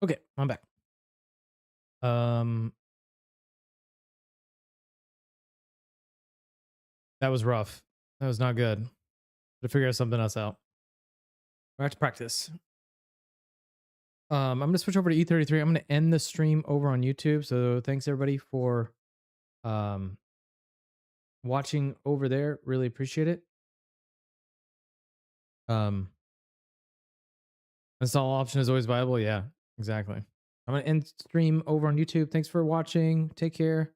Okay, I'm back. That was rough. That was not good. To figure something else out. I have to practice. I'm gonna switch over to E33. I'm gonna end the stream over on YouTube. So thanks everybody for um watching over there. Really appreciate it. Install option is always viable. Yeah, exactly. I'm gonna end stream over on YouTube. Thanks for watching. Take care.